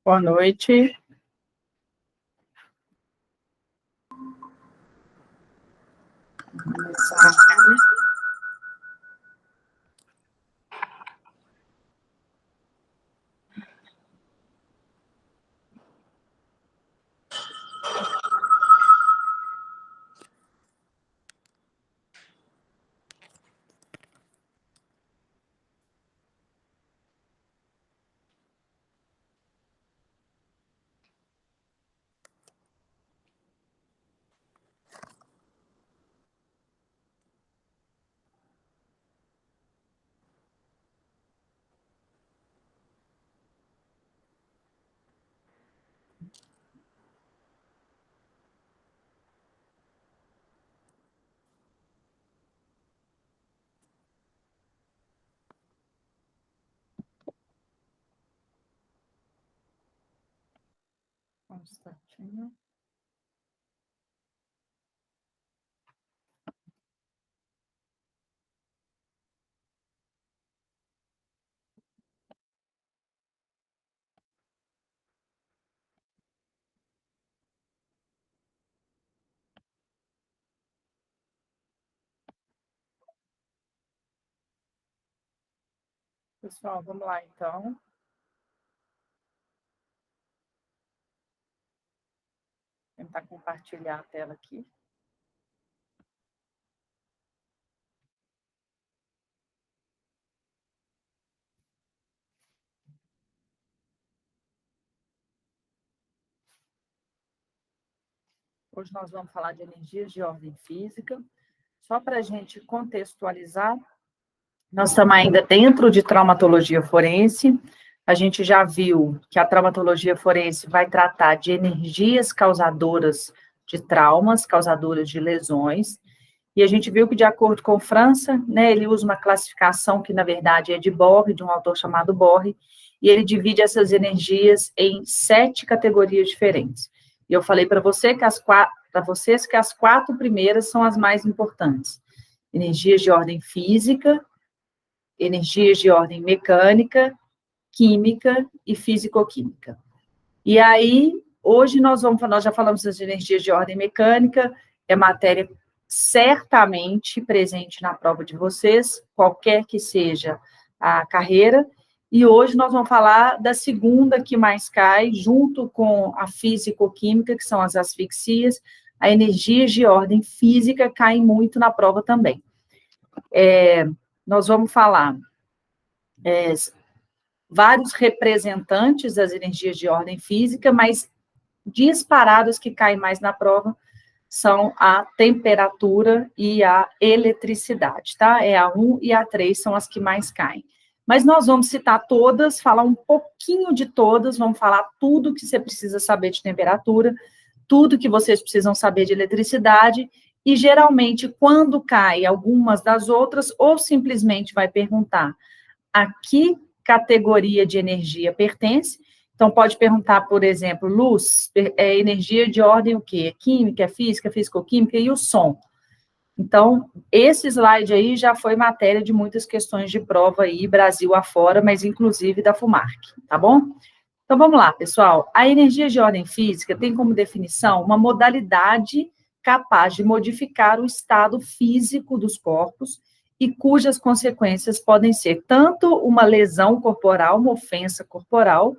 Boa noite. Vamos começar aqui. Um instantinho. Pessoal, vamos lá, então. Tentar compartilhar a tela aqui. Hoje nós vamos falar de energias de ordem física. Só para a gente contextualizar, nós estamos ainda dentro de traumatologia forense. A gente já viu que a traumatologia forense vai tratar de energias causadoras de traumas, causadoras de lesões. E a gente viu que, de acordo com França, né, ele usa uma classificação que, na verdade, é de Borre, de um autor chamado Borre, e ele divide essas energias em 7 categorias diferentes. E eu falei para vocês que as 4 primeiras são as mais importantes. Energias de ordem física, energias de ordem mecânica, química e físico-química. E aí, hoje nós já falamos das energias de ordem mecânica, é matéria certamente presente na prova de vocês, qualquer que seja a carreira, e hoje nós vamos falar da segunda que mais cai, junto com a físico-química, que são as asfixias, a energias de ordem física caem muito na prova também. Nós vamos falar vários representantes das energias de ordem física, mas disparadas que caem mais na prova são a temperatura e a eletricidade, tá? É a 1 e a 3 são as que mais caem. Mas nós vamos citar todas, falar um pouquinho de todas, vamos falar tudo que você precisa saber de temperatura, tudo que vocês precisam saber de eletricidade, e geralmente, quando cai algumas das outras, ou simplesmente vai perguntar a que categoria de energia pertence. Então, pode perguntar, por exemplo, luz, é energia de ordem o quê? É química, é física, físico-química, e o som. Então, esse slide aí já foi matéria de muitas questões de prova aí, Brasil afora, mas inclusive da FUMARC, tá bom? Então, vamos lá, pessoal. A energia de ordem física tem como definição uma modalidade capaz de modificar o estado físico dos corpos e cujas consequências podem ser tanto uma lesão corporal, uma ofensa corporal,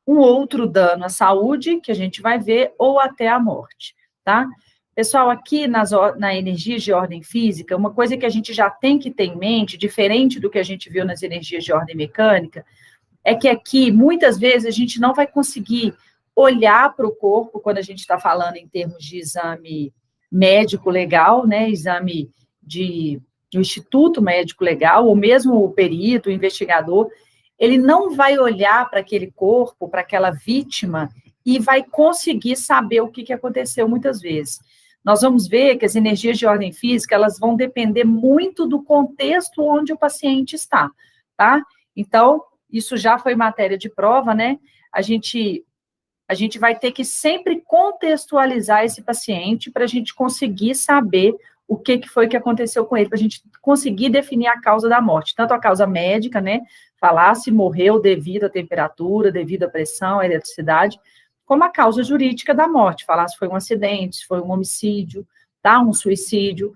um outro dano à saúde, que a gente vai ver, ou até a morte, tá? Pessoal, aqui na energias de ordem física, uma coisa que a gente já tem que ter em mente, diferente do que a gente viu nas energias de ordem mecânica, é que aqui, muitas vezes, a gente não vai conseguir olhar para o corpo, quando a gente está falando em termos de exame médico legal, né, exame do Instituto Médico Legal, ou mesmo o perito, o investigador, ele não vai olhar para aquele corpo, para aquela vítima, e vai conseguir saber o que aconteceu muitas vezes. Nós vamos ver que as energias de ordem física, elas vão depender muito do contexto onde o paciente está, tá? Então, isso já foi matéria de prova, né? A gente vai ter que sempre contextualizar esse paciente para a gente conseguir saber o que foi que aconteceu com ele, para a gente conseguir definir a causa da morte, tanto a causa médica, né, falar se morreu devido à temperatura, devido à pressão, à eletricidade, como a causa jurídica da morte, falar se foi um acidente, se foi um homicídio, tá, um suicídio.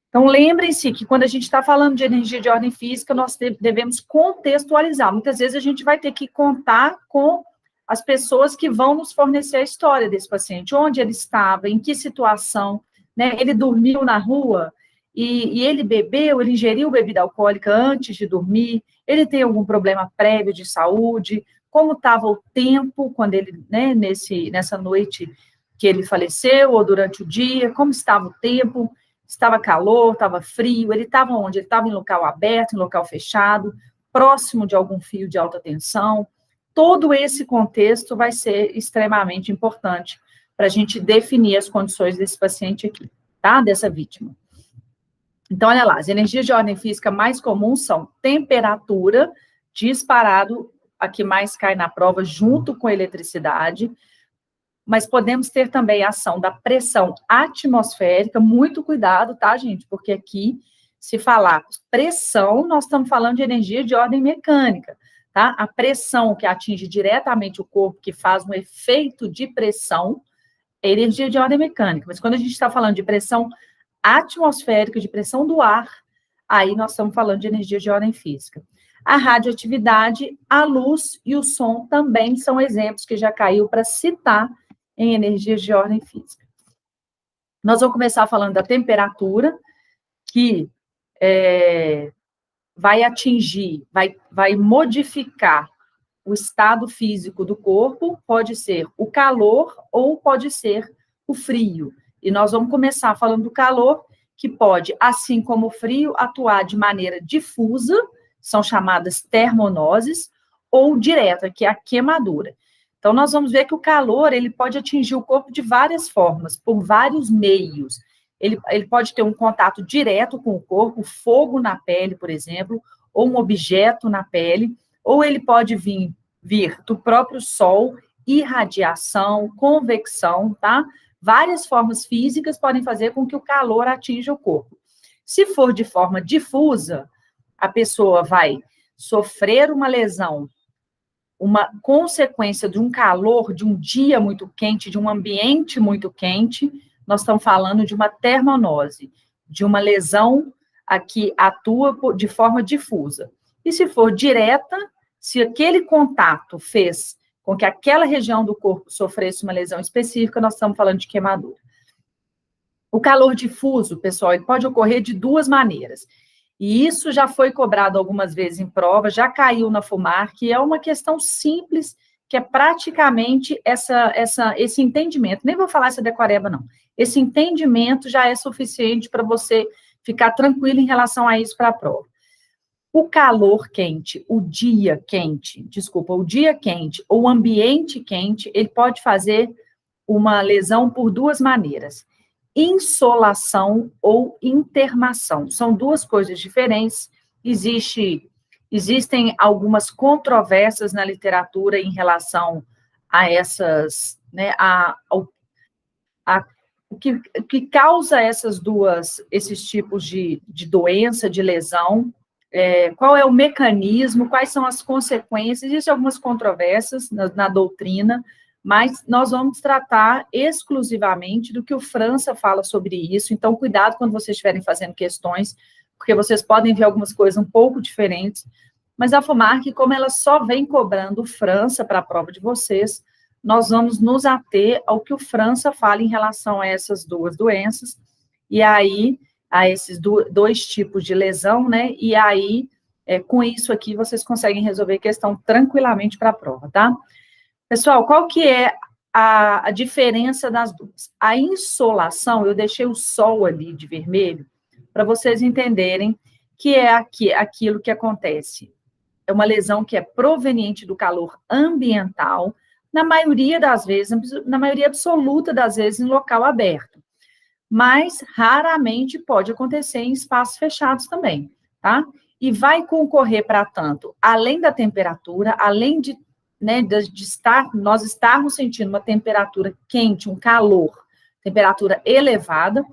Então, lembrem-se que quando a gente está falando de energia de ordem física, nós devemos contextualizar. Muitas vezes a gente vai ter que contar com as pessoas que vão nos fornecer a história desse paciente, onde ele estava, em que situação, né? Ele dormiu na rua e ele bebeu, ele ingeriu bebida alcoólica antes de dormir, ele tem algum problema prévio de saúde, como estava o tempo quando ele, né, nessa noite que ele faleceu, ou durante o dia, como estava o tempo, estava calor, estava frio, ele estava onde? Ele estava em local aberto, em local fechado, próximo de algum fio de alta tensão. Todo esse contexto vai ser extremamente importante para a gente definir as condições desse paciente aqui, tá? Dessa vítima. Então, olha lá, as energias de ordem física mais comuns são temperatura, disparado, a que mais cai na prova, junto com eletricidade, mas podemos ter também a ação da pressão atmosférica, muito cuidado, tá, gente? Porque aqui, se falar pressão, nós estamos falando de energia de ordem mecânica, tá? A pressão que atinge diretamente o corpo, que faz um efeito de pressão, é energia de ordem mecânica. Mas quando a gente está falando de pressão atmosférica, de pressão do ar, aí nós estamos falando de energia de ordem física. A radioatividade, a luz e o som também são exemplos que já caiu para citar em energias de ordem física. Nós vamos começar falando da temperatura, que vai atingir, vai modificar o estado físico do corpo, pode ser o calor ou pode ser o frio. E nós vamos começar falando do calor, que pode, assim como o frio, atuar de maneira difusa, são chamadas termonoses, ou direta, que é a queimadura. Então, nós vamos ver que o calor, ele pode atingir o corpo de várias formas, por vários meios. Ele pode ter um contato direto com o corpo, fogo na pele, por exemplo, ou um objeto na pele, ou ele pode vir do próprio sol, irradiação, convecção, tá? Várias formas físicas podem fazer com que o calor atinja o corpo. Se for de forma difusa, a pessoa vai sofrer uma lesão, uma consequência de um calor, de um dia muito quente, de um ambiente muito quente, nós estamos falando de uma termonose, de uma lesão a que atua de forma difusa. E se for direta, se aquele contato fez com que aquela região do corpo sofresse uma lesão específica, nós estamos falando de queimadura. O calor difuso, pessoal, ele pode ocorrer de duas maneiras. E isso já foi cobrado algumas vezes em prova, já caiu na FUMAR, que é uma questão simples, que é praticamente esse entendimento. Nem vou falar essa decoreba, não. Esse entendimento já é suficiente para você ficar tranquilo em relação a isso para a prova. O calor quente, o dia quente ou o ambiente quente, ele pode fazer uma lesão por duas maneiras. Insolação ou intermação. São duas coisas diferentes. Existem algumas controvérsias na literatura em relação a essas, né, o que causa esses tipos de doença, de lesão, qual é o mecanismo, quais são as consequências. Existem algumas controvérsias na doutrina, mas nós vamos tratar exclusivamente do que o França fala sobre isso. Então, cuidado quando vocês estiverem fazendo questões, porque vocês podem ver algumas coisas um pouco diferentes, mas a FUMARC, como ela só vem cobrando França para a prova de vocês, nós vamos nos ater ao que o França fala em relação a essas duas doenças, e aí, a esses dois tipos de lesão, né, e aí, com isso aqui, vocês conseguem resolver a questão tranquilamente para a prova, tá? Pessoal, qual que é a diferença das duas? A insolação, eu deixei o sol ali de vermelho, para vocês entenderem que é aquilo que acontece. É uma lesão que é proveniente do calor ambiental, na maioria das vezes, na maioria absoluta das vezes, em local aberto. Mas, raramente, pode acontecer em espaços fechados também, tá? E vai concorrer para tanto, além da temperatura, além de nós estarmos sentindo uma temperatura quente, um calor, temperatura elevada,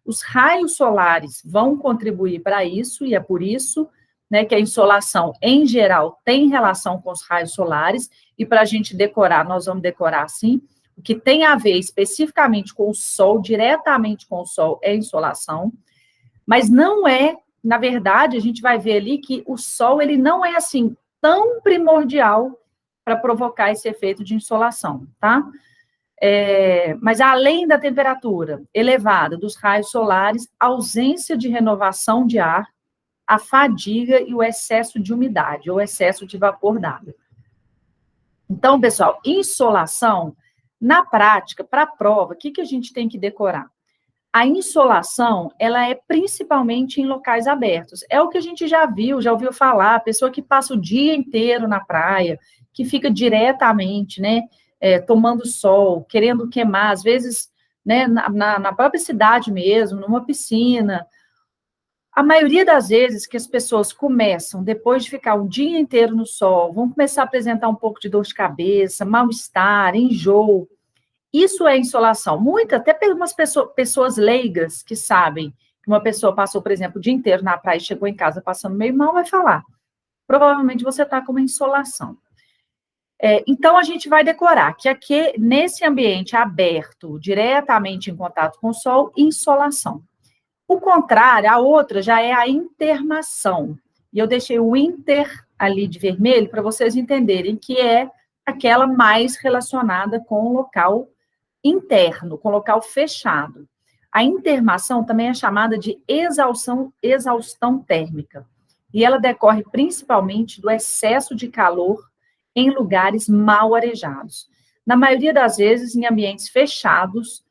Os raios solares vão contribuir para isso, e é por isso, né, que a insolação, em geral, tem relação com os raios solares, e para a gente decorar, nós vamos decorar assim, o que tem a ver especificamente com o Sol, diretamente com o Sol, é insolação, mas não é, na verdade, a gente vai ver ali que o Sol, ele não é assim, tão primordial para provocar esse efeito de insolação, tá? Mas além da temperatura elevada dos raios solares, a ausência de renovação de ar, a fadiga e o excesso de umidade, ou excesso de vapor d'água. Então, pessoal, insolação, na prática, para a prova, o que a gente tem que decorar? A insolação, ela é principalmente em locais abertos. É o que a gente já ouviu falar, a pessoa que passa o dia inteiro na praia, que fica diretamente, né, tomando sol, querendo queimar, às vezes, né, na própria cidade mesmo, numa piscina. A maioria das vezes que as pessoas começam, depois de ficar um dia inteiro no sol, vão começar a apresentar um pouco de dor de cabeça, mal-estar, enjoo. Isso é insolação. Até para umas pessoas leigas que sabem que uma pessoa passou, por exemplo, o dia inteiro na praia e chegou em casa passando meio mal, vai falar. Provavelmente você está com uma insolação. Então, a gente vai decorar que aqui, nesse ambiente aberto, diretamente em contato com o sol, insolação. O contrário, a outra já é a intermação. E eu deixei o inter ali de vermelho para vocês entenderem que é aquela mais relacionada com o local interno, com o local fechado. A intermação também é chamada de exaustão térmica. E ela decorre principalmente do excesso de calor em lugares mal arejados. Na maioria das vezes, em ambientes fechados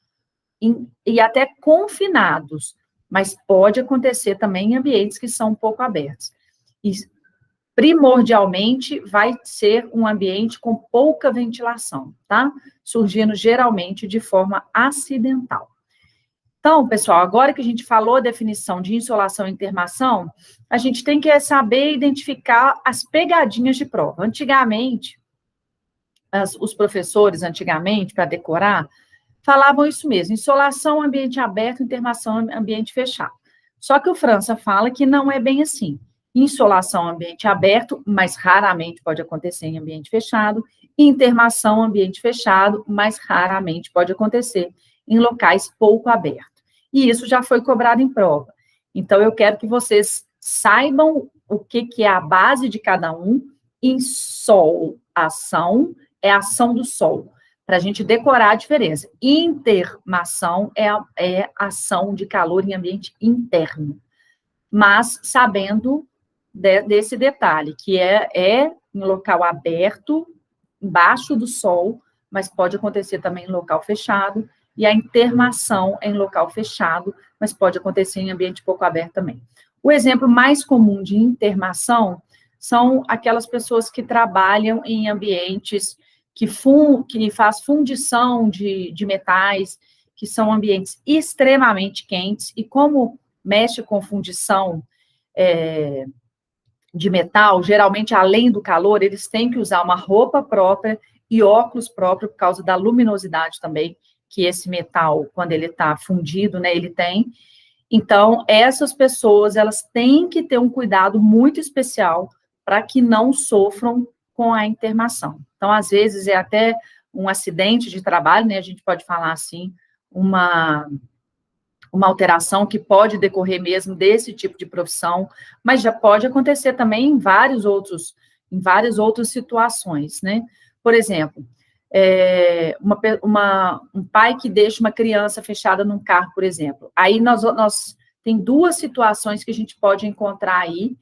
e até confinados, mas pode acontecer também em ambientes que são um pouco abertos. E, primordialmente, vai ser um ambiente com pouca ventilação, tá? Surgindo geralmente de forma acidental. Então, pessoal, agora que a gente falou a definição de insolação e intermação, a gente tem que saber identificar as pegadinhas de prova. Antigamente, os professores, para decorar, falavam isso mesmo, insolação, ambiente aberto, intermação, ambiente fechado. Só que o França fala que não é bem assim. Insolação, ambiente aberto, mas raramente pode acontecer em ambiente fechado. Intermação, ambiente fechado, mas raramente pode acontecer em locais pouco abertos. E isso já foi cobrado em prova. Então, eu quero que vocês saibam o que é a base de cada um. Insolação é a ação do sol, para a gente decorar a diferença. Intermação é a ação de calor em ambiente interno. Mas sabendo desse detalhe, que é em local aberto, embaixo do sol, mas pode acontecer também em local fechado, e a intermação é em local fechado, mas pode acontecer em ambiente pouco aberto também. O exemplo mais comum de intermação são aquelas pessoas que trabalham em ambientes que faz fundição de metais, que são ambientes extremamente quentes, e como mexe com fundição de metal, geralmente, além do calor, eles têm que usar uma roupa própria e óculos próprios, por causa da luminosidade também, que esse metal, quando ele está fundido, né, ele tem. Então, essas pessoas, elas têm que ter um cuidado muito especial para que não sofram com a intermação. Então, às vezes, é até um acidente de trabalho, né, a gente pode falar assim, uma alteração que pode decorrer mesmo desse tipo de profissão, mas já pode acontecer também em várias outras situações, né? Por exemplo, um pai que deixa uma criança fechada num carro, por exemplo. Aí tem duas situações que a gente pode encontrar aí,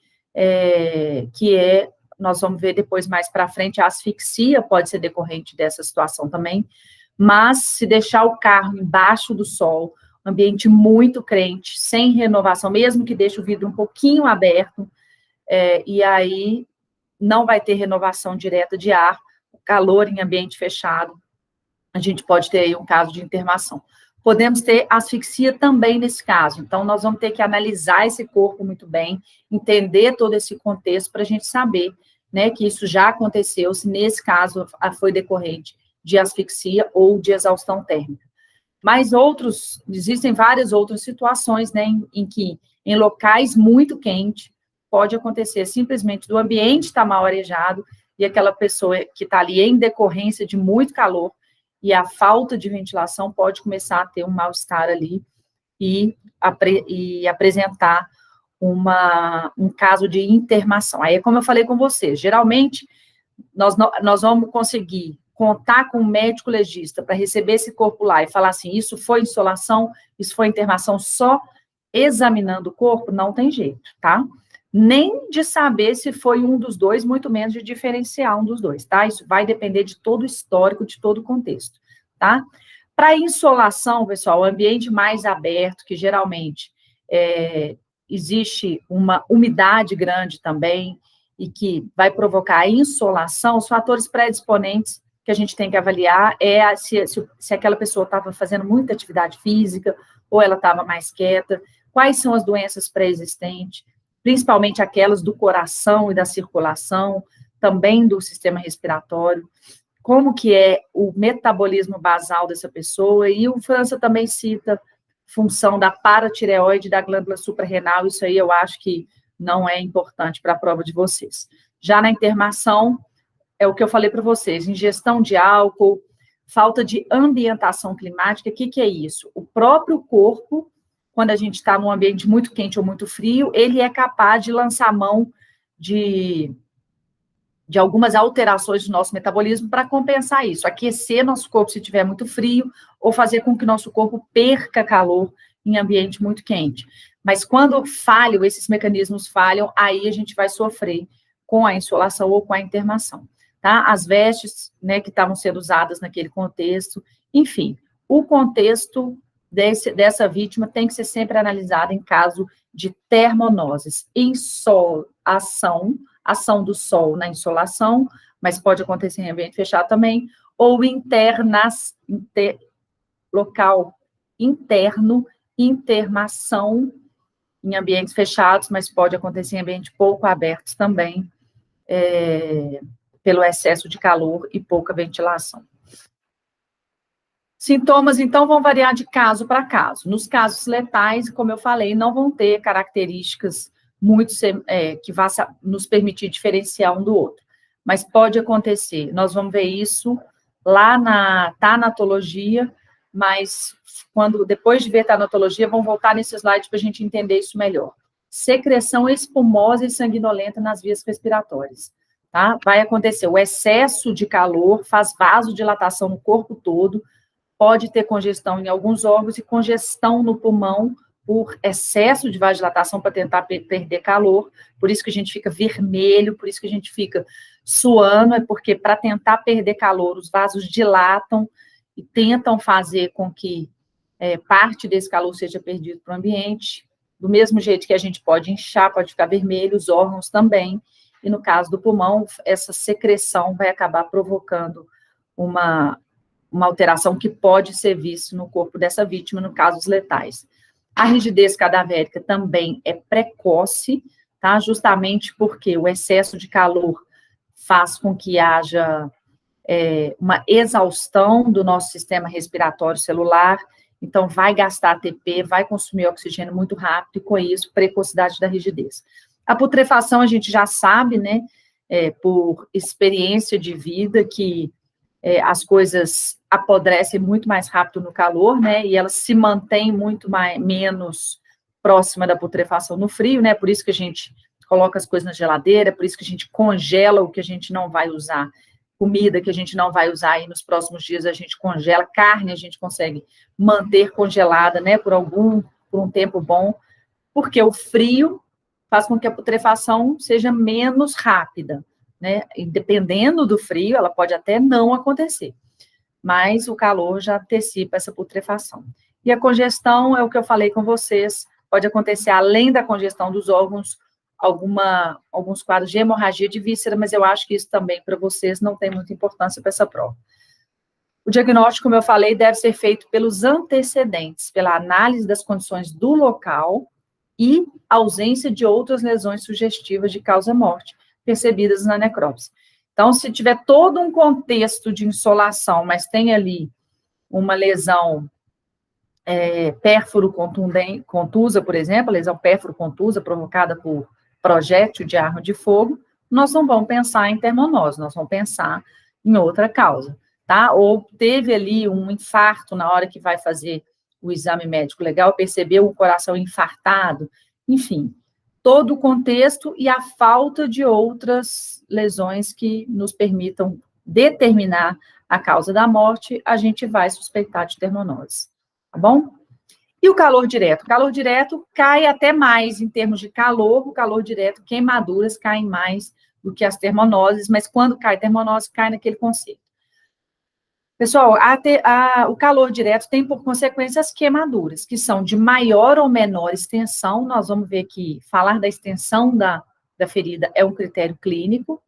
nós vamos ver depois mais para frente, a asfixia pode ser decorrente dessa situação também, mas se deixar o carro embaixo do sol, ambiente muito quente, sem renovação, mesmo que deixe o vidro um pouquinho aberto, e aí não vai ter renovação direta de ar, calor em ambiente fechado, a gente pode ter aí um caso de intermação. Podemos ter asfixia também nesse caso, então nós vamos ter que analisar esse corpo muito bem, entender todo esse contexto para a gente saber, né, que isso já aconteceu, se nesse caso foi decorrente de asfixia ou de exaustão térmica. Mas existem várias outras situações, né, em que, em locais muito quentes, pode acontecer simplesmente do ambiente estar mal arejado e aquela pessoa que está ali em decorrência de muito calor e a falta de ventilação pode começar a ter um mal-estar ali e apresentar um caso de internação. Aí, como eu falei com você, geralmente nós vamos conseguir contar com um médico legista para receber esse corpo lá e falar assim, isso foi insolação, isso foi internação, só examinando o corpo, não tem jeito, tá? Nem de saber se foi um dos dois, muito menos de diferenciar um dos dois, tá? Isso vai depender de todo o histórico, de todo o contexto, tá? Para insolação, pessoal, o ambiente mais aberto, que geralmente existe uma umidade grande também, e que vai provocar a insolação, os fatores predisponentes que a gente tem que avaliar se aquela pessoa estava fazendo muita atividade física, ou ela estava mais quieta, quais são as doenças pré-existentes, principalmente aquelas do coração e da circulação, também do sistema respiratório, como que é o metabolismo basal dessa pessoa, e o França também cita função da paratireoide, da glândula suprarrenal, isso aí eu acho que não é importante para a prova de vocês. Já na internação, é o que eu falei para vocês, ingestão de álcool, falta de ambientação climática, o que é isso? O próprio corpo, quando a gente está num ambiente muito quente ou muito frio, ele é capaz de lançar mão de algumas alterações do nosso metabolismo para compensar isso, aquecer nosso corpo se estiver muito frio, ou fazer com que nosso corpo perca calor em ambiente muito quente. Mas quando esses mecanismos falham, aí a gente vai sofrer com a insolação ou com a internação, tá? As vestes, né, que estavam sendo usadas naquele contexto, enfim, o contexto dessa vítima tem que ser sempre analisado em caso de termonoses, ação do sol na insolação, mas pode acontecer em ambiente fechado também, ou local interno, internação em ambientes fechados, mas pode acontecer em ambientes pouco abertos também, pelo excesso de calor e pouca ventilação. Sintomas, então, vão variar de caso para caso. Nos casos letais, como eu falei, não vão ter características que vá nos permitir diferenciar um do outro. Mas pode acontecer. Nós vamos ver isso lá na tanatologia, mas depois de ver tanatologia, vamos voltar nesse slide para a gente entender isso melhor. Secreção espumosa e sanguinolenta nas vias respiratórias. Tá? Vai acontecer o excesso de calor, faz vasodilatação no corpo todo, pode ter congestão em alguns órgãos e congestão no pulmão por excesso de vasodilatação para tentar perder calor, por isso que a gente fica vermelho, por isso que a gente fica suando, é porque para tentar perder calor, os vasos dilatam e tentam fazer com que parte desse calor seja perdido para o ambiente, do mesmo jeito que a gente pode inchar, pode ficar vermelho, os órgãos também, e no caso do pulmão, essa secreção vai acabar provocando uma alteração que pode ser vista no corpo dessa vítima, no casos letais. A rigidez cadavérica também é precoce, tá? Justamente porque o excesso de calor faz com que haja uma exaustão do nosso sistema respiratório celular, então vai gastar ATP, vai consumir oxigênio muito rápido, e com isso, precocidade da rigidez. A putrefação a gente já sabe, né, por experiência de vida, que as coisas apodrecem muito mais rápido no calor, né, e elas se mantêm menos próxima da putrefação no frio, né, por isso que a gente coloca as coisas na geladeira, por isso que a gente congela o que a gente não vai usar, comida que a gente não vai usar aí nos próximos dias, a gente congela, carne a gente consegue manter congelada, né, por um tempo bom, porque o frio faz com que a putrefação seja menos rápida, né, e dependendo do frio, ela pode até não acontecer, mas o calor já antecipa essa putrefação. E a congestão, é o que eu falei com vocês, pode acontecer além da congestão dos órgãos, alguns quadros de hemorragia de víscera, mas eu acho que isso também, para vocês, não tem muita importância para essa prova. O diagnóstico, como eu falei, deve ser feito pelos antecedentes, pela análise das condições do local e ausência de outras lesões sugestivas de causa-morte, percebidas na necrópsia. Então, se tiver todo um contexto de insolação, mas tem ali uma lesão pérfuro contusa, por exemplo, a lesão pérfuro contusa provocada por projétil de arma de fogo, nós não vamos pensar em termonose, nós vamos pensar em outra causa, tá? Ou teve ali um infarto na hora que vai fazer o exame médico legal, percebeu o coração infartado, enfim, todo o contexto e a falta de outras lesões que nos permitam determinar a causa da morte, a gente vai suspeitar de termonose, tá bom? E o calor direto? O calor direto cai até mais em termos de calor, o calor direto, queimaduras caem mais do que as termonoses, mas quando cai termonose, cai naquele conceito. Pessoal, o calor direto tem por consequência as queimaduras, que são de maior ou menor extensão. Nós vamos ver que falar da extensão da ferida é um critério clínico,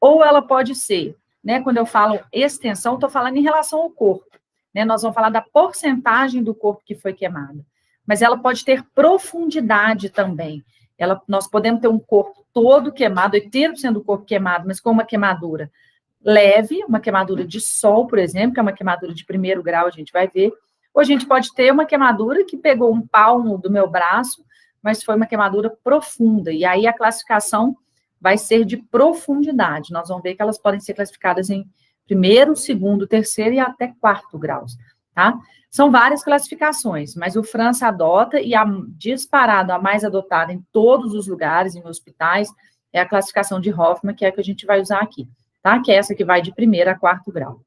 ou ela pode ser, né, quando eu falo extensão, estou falando em relação ao corpo, né, nós vamos falar da porcentagem do corpo que foi queimada, mas ela pode ter profundidade também. Nós podemos ter um corpo todo queimado, 80% do corpo queimado, mas com uma queimadura leve, uma queimadura de sol, por exemplo, que é uma queimadura de 1º grau, a gente vai ver, ou a gente pode ter uma queimadura que pegou um palmo do meu braço, mas foi uma queimadura profunda, e aí a classificação vai ser de profundidade. Nós vamos ver que elas podem ser classificadas em 1º, 2º, 3º e até 4º graus, tá? São várias classificações, mas o França adota, e a disparada, a mais adotada em todos os lugares, em hospitais, é a classificação de Hoffman, que é a que a gente vai usar aqui, tá? Que é essa que vai de 1º a 4º grau.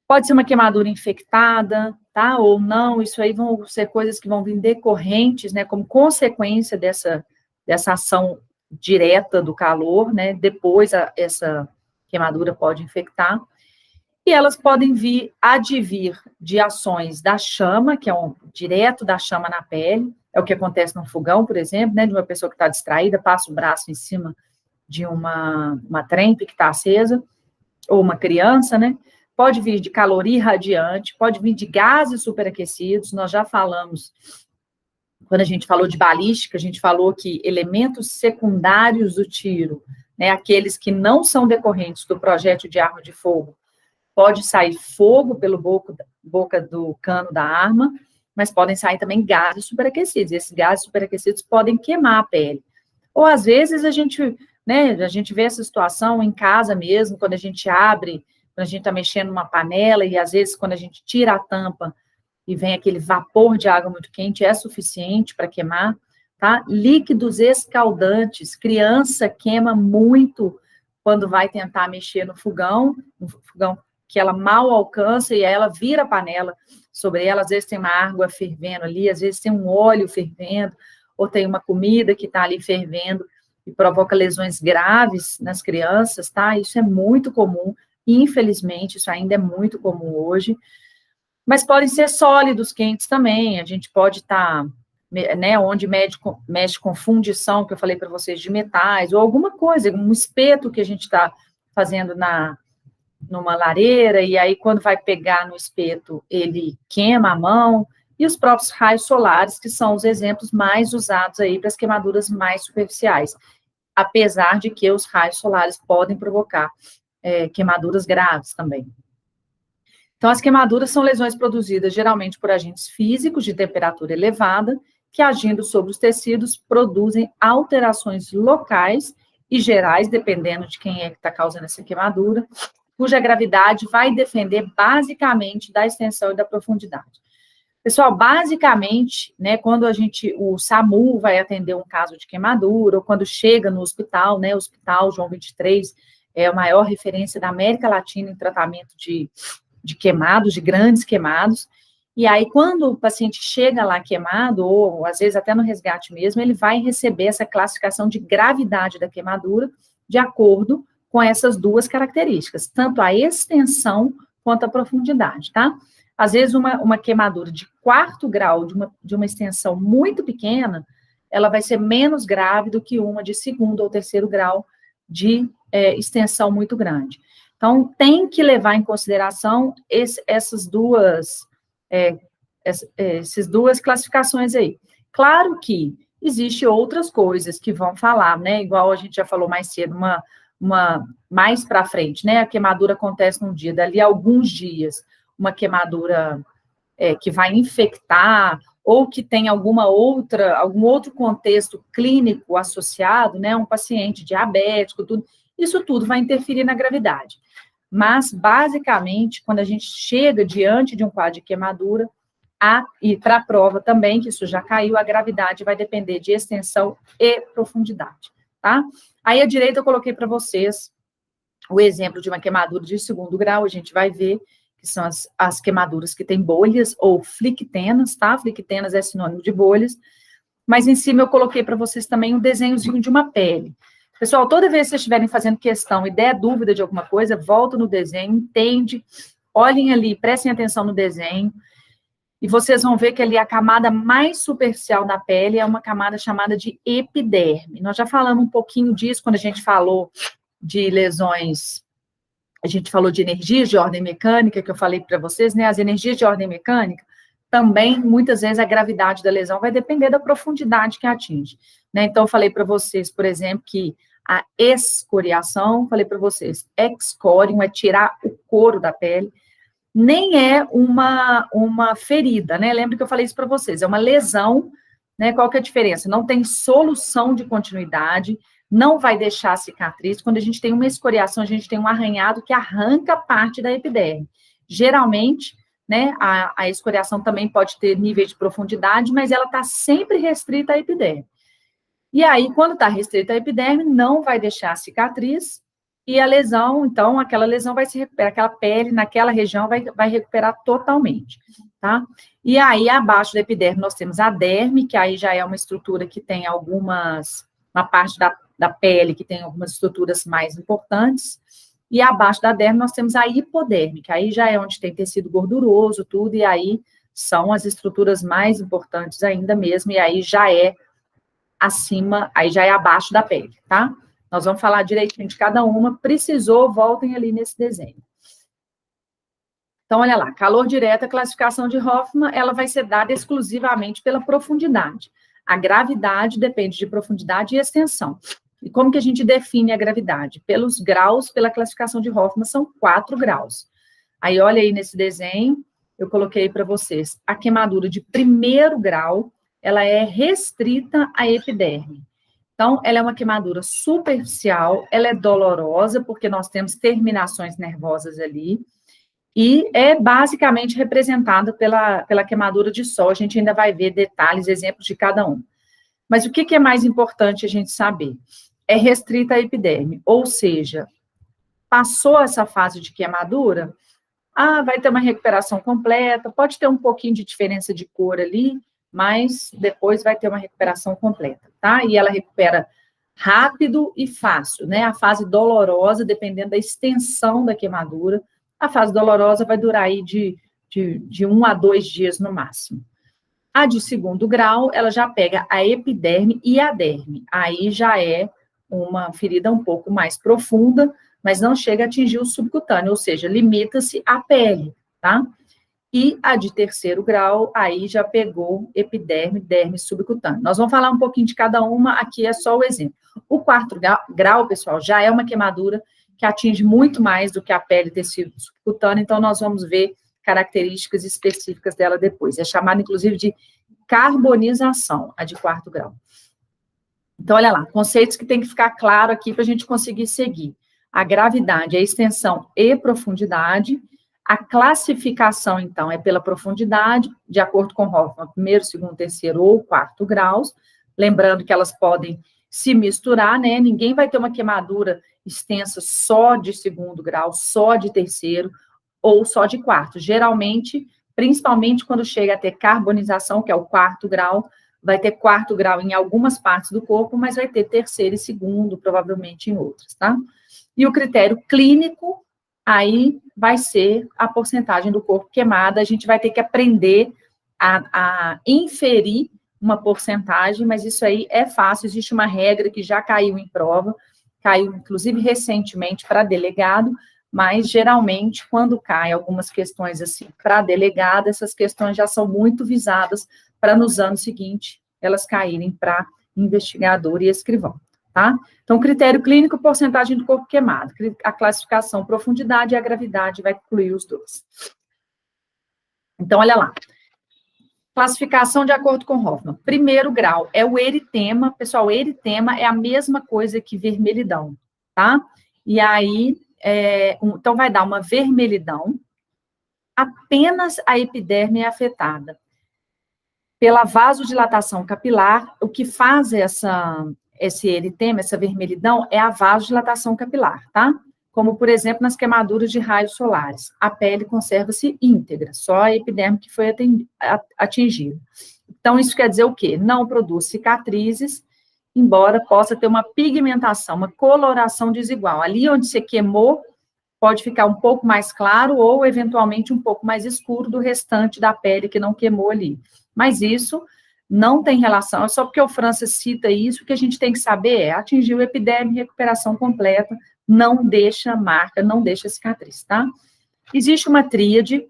Pode ser uma queimadura infectada, tá? Ou não, isso aí vão ser coisas que vão vir decorrentes, né, como consequência dessa ação direta do calor, né? Depois essa queimadura pode infectar. E elas podem advir de ações da chama, que é direto da chama na pele, é o que acontece no fogão, por exemplo, né? De uma pessoa que está distraída, passa o braço em cima de uma trempe que está acesa, ou uma criança, né? Pode vir de calor irradiante, pode vir de gases superaquecidos. Nós já falamos, quando a gente falou de balística, a gente falou que elementos secundários do tiro, né, aqueles que não são decorrentes do projétil de arma de fogo, pode sair fogo pelo boca do cano da arma, mas podem sair também gases superaquecidos. Esses gases superaquecidos podem queimar a pele. Ou, às vezes, a gente vê essa situação em casa mesmo, quando a gente abre, quando a gente está mexendo numa panela, e, às vezes, quando a gente tira a tampa e vem aquele vapor de água muito quente, é suficiente para queimar, tá? Líquidos escaldantes, criança queima muito quando vai tentar mexer no fogão que ela mal alcança, e aí ela vira a panela sobre ela, às vezes tem uma água fervendo ali, às vezes tem um óleo fervendo, ou tem uma comida que está ali fervendo, e provoca lesões graves nas crianças, tá? Isso é muito comum, infelizmente, isso ainda é muito comum hoje, mas podem ser sólidos quentes também, a gente pode estar, né, onde mexe com fundição, que eu falei para vocês, de metais, ou alguma coisa, um espeto que a gente está fazendo numa lareira, e aí quando vai pegar no espeto, ele queima a mão, e os próprios raios solares, que são os exemplos mais usados aí para as queimaduras mais superficiais, apesar de que os raios solares podem provocar queimaduras graves também. Então, as queimaduras são lesões produzidas geralmente por agentes físicos de temperatura elevada, que agindo sobre os tecidos produzem alterações locais e gerais, dependendo de quem é que está causando essa queimadura, cuja gravidade vai depender basicamente da extensão e da profundidade. Pessoal, basicamente, né, quando o SAMU vai atender um caso de queimadura, ou quando chega no hospital, né, o Hospital João 23 é a maior referência da América Latina em tratamento de queimados, de grandes queimados, e aí quando o paciente chega lá queimado, ou às vezes até no resgate mesmo, ele vai receber essa classificação de gravidade da queimadura, de acordo com essas duas características, tanto a extensão quanto a profundidade, tá? Às vezes, uma queimadura de 4º grau, de uma extensão muito pequena, ela vai ser menos grave do que uma de 2º ou 3º grau de extensão muito grande. Então, tem que levar em consideração essas duas classificações aí. Claro que existem outras coisas que vão falar, né? Igual a gente já falou mais cedo, mais para frente, né? A queimadura acontece num dia, dali a alguns dias, uma queimadura que vai infectar, ou que tem algum outro contexto clínico associado, né, um paciente diabético, tudo, isso tudo vai interferir na gravidade. Mas, basicamente, quando a gente chega diante de um quadro de queimadura, e para a prova também, que isso já caiu, a gravidade vai depender de extensão e profundidade, tá? Aí, à direita, eu coloquei para vocês o exemplo de uma queimadura de 2º grau, a gente vai ver que são as queimaduras que têm bolhas, ou flictenas, tá? Flictenas é sinônimo de bolhas, mas em cima eu coloquei para vocês também um desenhozinho de uma pele. Pessoal, toda vez que vocês estiverem fazendo questão e der dúvida de alguma coisa, volta no desenho, entende, olhem ali, prestem atenção no desenho, e vocês vão ver que ali a camada mais superficial da pele é uma camada chamada de epiderme. Nós já falamos um pouquinho disso quando a gente falou de lesões, a gente falou de energias de ordem mecânica, que eu falei para vocês, né? As energias de ordem mecânica, também, muitas vezes, a gravidade da lesão vai depender da profundidade que atinge, né? Então, eu falei para vocês, por exemplo, que a escoriação, falei para vocês, excorium é tirar o couro da pele, nem é uma ferida, né? Lembra que eu falei isso para vocês, é uma lesão, né? Qual que é a diferença? Não tem solução de continuidade, não vai deixar cicatriz. Quando a gente tem uma escoriação, a gente tem um arranhado que arranca parte da epiderme. Geralmente, né, a escoriação também pode ter nível de profundidade, mas ela está sempre restrita à epiderme. E aí, quando está restrita à epiderme, não vai deixar cicatriz, e a lesão, então, aquela lesão vai se recuperar, aquela pele naquela região vai recuperar totalmente, tá? E aí, abaixo da epiderme, nós temos a derme, que aí já é uma estrutura que tem uma parte da pele que tem algumas estruturas mais importantes, e abaixo da derme nós temos a hipoderme, que aí já é onde tem tecido gorduroso, tudo, e aí são as estruturas mais importantes ainda mesmo, e aí já é acima, aí já é abaixo da pele, tá? Nós vamos falar direitinho de cada uma, precisou, voltem ali nesse desenho. Então, olha lá, calor direto, a classificação de Hoffman, ela vai ser dada exclusivamente pela profundidade. A gravidade depende de profundidade e extensão. E como que a gente define a gravidade? Pelos graus, pela classificação de Hoffman, são 4 graus. Aí, olha aí nesse desenho, eu coloquei para vocês, a queimadura de 1º grau, ela é restrita à epiderme. Então, ela é uma queimadura superficial, ela é dolorosa, porque nós temos terminações nervosas ali, e é basicamente representada pela queimadura de sol. A gente ainda vai ver detalhes, exemplos de cada um. Mas o que é mais importante a gente saber? É restrita à epiderme, ou seja, passou essa fase de queimadura, vai ter uma recuperação completa, pode ter um pouquinho de diferença de cor ali, mas depois vai ter uma recuperação completa, tá? E ela recupera rápido e fácil, né? A fase dolorosa, dependendo da extensão da queimadura, a fase dolorosa vai durar aí de 1 a 2 dias no máximo. A de 2º grau, ela já pega a epiderme e a derme. Aí já é uma ferida um pouco mais profunda, mas não chega a atingir o subcutâneo, ou seja, limita-se à pele, tá? E a de 3º grau, aí já pegou epiderme, derme, subcutâneo. Nós vamos falar um pouquinho de cada uma, aqui é só o exemplo. O 4º grau, pessoal, já é uma queimadura que atinge muito mais do que a pele e tecido subcutâneo, então nós vamos ver características específicas dela depois. É chamada, inclusive, de carbonização, a de 4º grau. Então, olha lá, conceitos que tem que ficar claro aqui para a gente conseguir seguir. A gravidade, a extensão e profundidade. A classificação, então, é pela profundidade, de acordo com Hoffman, 1º, 2º, 3º ou 4º graus. Lembrando que elas podem se misturar, né? Ninguém vai ter uma queimadura extensa só de 2º grau, só de 3º ou só de 4º. Geralmente, principalmente quando chega a ter carbonização, que é o 4º grau, vai ter 4º grau em algumas partes do corpo, mas vai ter 3º e 2º, provavelmente em outras, tá? E o critério clínico, aí vai ser a porcentagem do corpo queimada. A gente vai ter que aprender a inferir uma porcentagem, mas isso aí é fácil, existe uma regra que já caiu em prova, caiu inclusive recentemente para delegado, mas geralmente quando cai algumas questões assim para delegado, essas questões já são muito visadas para nos anos seguintes elas caírem para investigador e escrivão, tá? Então, critério clínico, porcentagem do corpo queimado, a classificação, profundidade e a gravidade vai incluir os dois. Então, olha lá. Classificação de acordo com Hoffman. Primeiro grau é o eritema. Pessoal, eritema é a mesma coisa que vermelhidão, tá? E aí, então vai dar uma vermelhidão. Apenas a epiderme é afetada. Pela vasodilatação capilar, o que faz esse eritema, essa vermelhidão, é a vasodilatação capilar, tá? Como, por exemplo, nas queimaduras de raios solares. A pele conserva-se íntegra, só a epiderme que foi atingida. Então, isso quer dizer o quê? Não produz cicatrizes, embora possa ter uma pigmentação, uma coloração desigual. Ali onde você queimou, pode ficar um pouco mais claro ou, eventualmente, um pouco mais escuro do restante da pele que não queimou ali. Mas isso não tem relação, é só porque o França cita isso, o que a gente tem que saber é, atingiu o epiderme, recuperação completa, não deixa marca, não deixa cicatriz, tá? Existe uma tríade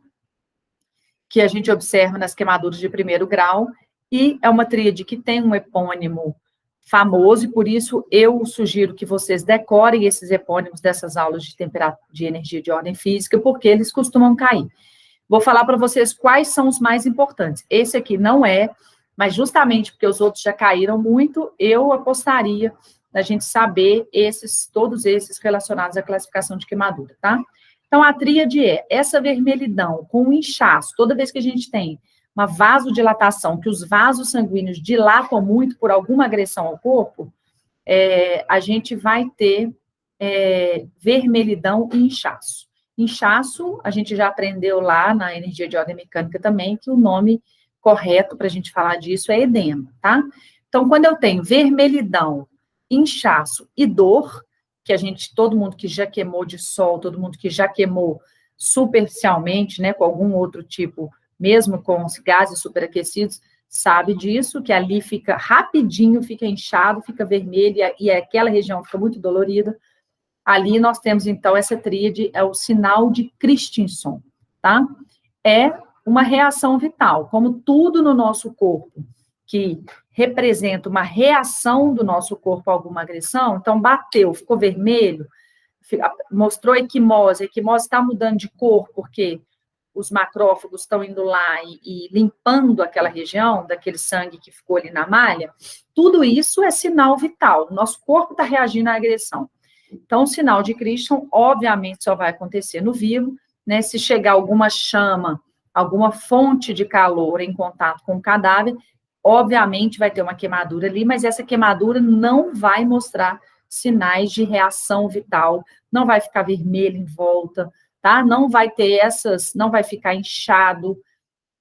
que a gente observa nas queimaduras de primeiro grau, e é uma tríade que tem um epônimo famoso, e por isso eu sugiro que vocês decorem esses epônimos dessas aulas de energia de ordem física, porque eles costumam cair. Vou falar para vocês quais são os mais importantes. Esse aqui não é, mas justamente porque os outros já caíram muito, eu apostaria da gente saber todos esses relacionados à classificação de queimadura, tá? Então, a tríade é essa vermelhidão com o inchaço, toda vez que a gente tem uma vasodilatação, que os vasos sanguíneos dilatam muito por alguma agressão ao corpo, a gente vai ter vermelhidão e inchaço. Inchaço, a gente já aprendeu lá na energia de ordem mecânica também, que o nome correto para a gente falar disso é edema, tá? Então, quando eu tenho vermelhidão, inchaço e dor, que todo mundo que já queimou de sol, todo mundo que já queimou superficialmente, né, com algum outro tipo, mesmo com os gases superaquecidos, sabe disso, que ali fica rapidinho, fica inchado, fica vermelho, e aquela região fica muito dolorida. Ali nós temos, então, essa tríade, é o sinal de Christensen, tá? É uma reação vital, como tudo no nosso corpo que representa uma reação do nosso corpo a alguma agressão, então bateu, ficou vermelho, mostrou equimose, a equimose está mudando de cor, porque os macrófagos estão indo lá e limpando aquela região, daquele sangue que ficou ali na malha, tudo isso é sinal vital, o nosso corpo está reagindo à agressão. Então, o sinal de Christensen, obviamente, só vai acontecer no vivo, né? Se chegar alguma chama, alguma fonte de calor em contato com o cadáver, obviamente vai ter uma queimadura ali, mas essa queimadura não vai mostrar sinais de reação vital, não vai ficar vermelho em volta, tá? Não vai ter não vai ficar inchado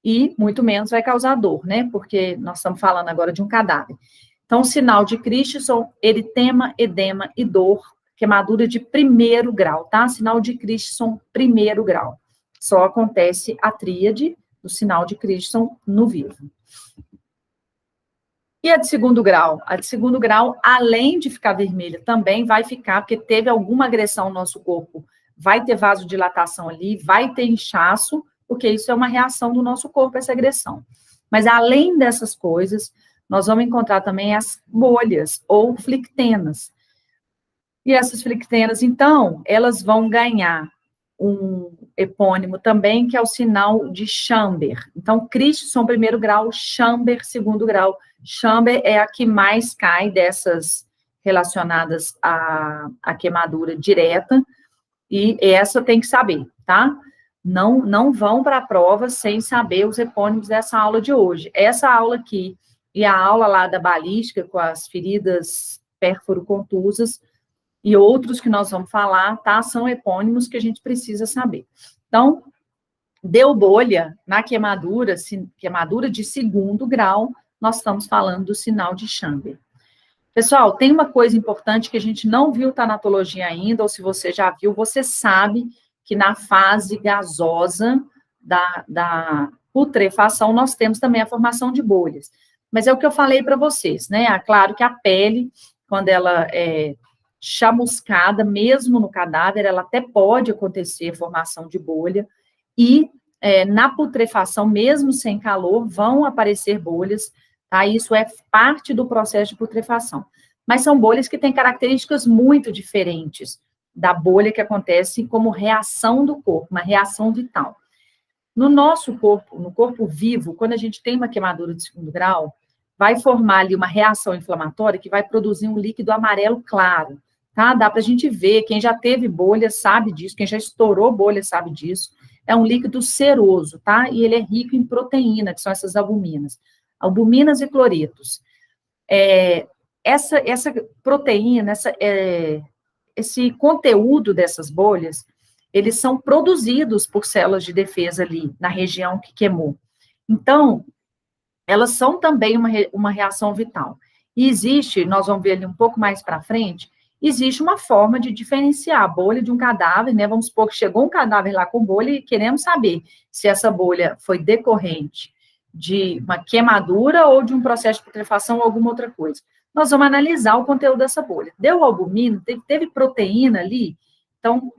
e muito menos vai causar dor, né? Porque nós estamos falando agora de um cadáver. Então, o sinal de Christensen, eritema, edema e dor, queimadura de primeiro grau, tá? Sinal de Christensen, primeiro grau. Só acontece a tríade do sinal de Christensen no vivo. E a de segundo grau? A de segundo grau, além de ficar vermelha, também vai ficar, porque teve alguma agressão no nosso corpo, vai ter vasodilatação ali, vai ter inchaço, porque isso é uma reação do nosso corpo, essa agressão. Mas, além dessas coisas, nós vamos encontrar também as bolhas, ou flictenas. E essas flictenas, então, elas vão ganhar um epônimo também, que é o sinal de Chamber. Então, Christensen, primeiro grau, Chamber, segundo grau. Chamber é a que mais cai dessas relacionadas à queimadura direta, e essa tem que saber, tá? Não vão para a prova sem saber os epônimos dessa aula de hoje. Essa aula aqui e a aula lá da balística, com as feridas pérfuro-contusas, e outros que nós vamos falar, tá? São epônimos que a gente precisa saber. Então, deu bolha na queimadura de segundo grau, nós estamos falando do sinal de Chamber. Pessoal, tem uma coisa importante que a gente não viu tanatologia ainda, ou se você já viu, você sabe que na fase gasosa da putrefação, nós temos também a formação de bolhas. Mas é o que eu falei para vocês, né? É claro que a pele, quando ela é chamuscada, mesmo no cadáver, ela até pode acontecer formação de bolha, e na putrefação, mesmo sem calor, vão aparecer bolhas, tá? Isso é parte do processo de putrefação. Mas são bolhas que têm características muito diferentes da bolha que acontece como reação do corpo, uma reação vital. No nosso corpo, no corpo vivo, quando a gente tem uma queimadura de segundo grau, vai formar ali uma reação inflamatória que vai produzir um líquido amarelo claro, tá? Dá para a gente ver, quem já teve bolha sabe disso, quem já estourou bolha sabe disso. É um líquido seroso, tá? E ele é rico em proteína, que são essas albuminas. Albuminas e cloretos. Essa proteína, esse conteúdo dessas bolhas, eles são produzidos por células de defesa ali, na região que queimou. Então, elas são também uma reação vital. E existe, nós vamos ver ali um pouco mais para frente, existe uma forma de diferenciar a bolha de um cadáver, né? Vamos supor que chegou um cadáver lá com bolha e queremos saber se essa bolha foi decorrente de uma queimadura ou de um processo de putrefação ou alguma outra coisa. Nós vamos analisar o conteúdo dessa bolha. Deu albumina, teve proteína ali, então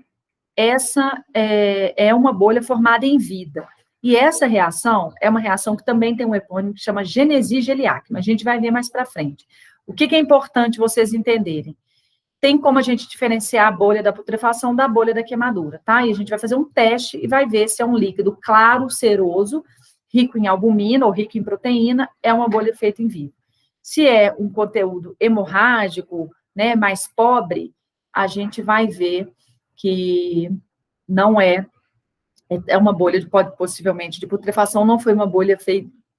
essa é uma bolha formada em vida. E essa reação é uma reação que também tem um epônimo que chama Genesi Geliac, mas a gente vai ver mais para frente. O que é importante vocês entenderem? Tem como a gente diferenciar a bolha da putrefação da bolha da queimadura, tá? E a gente vai fazer um teste e vai ver se é um líquido claro, seroso, rico em albumina ou rico em proteína, é uma bolha feita em vivo. Se é um conteúdo hemorrágico, né, mais pobre, a gente vai ver que não é uma bolha, possivelmente, de putrefação, não foi uma bolha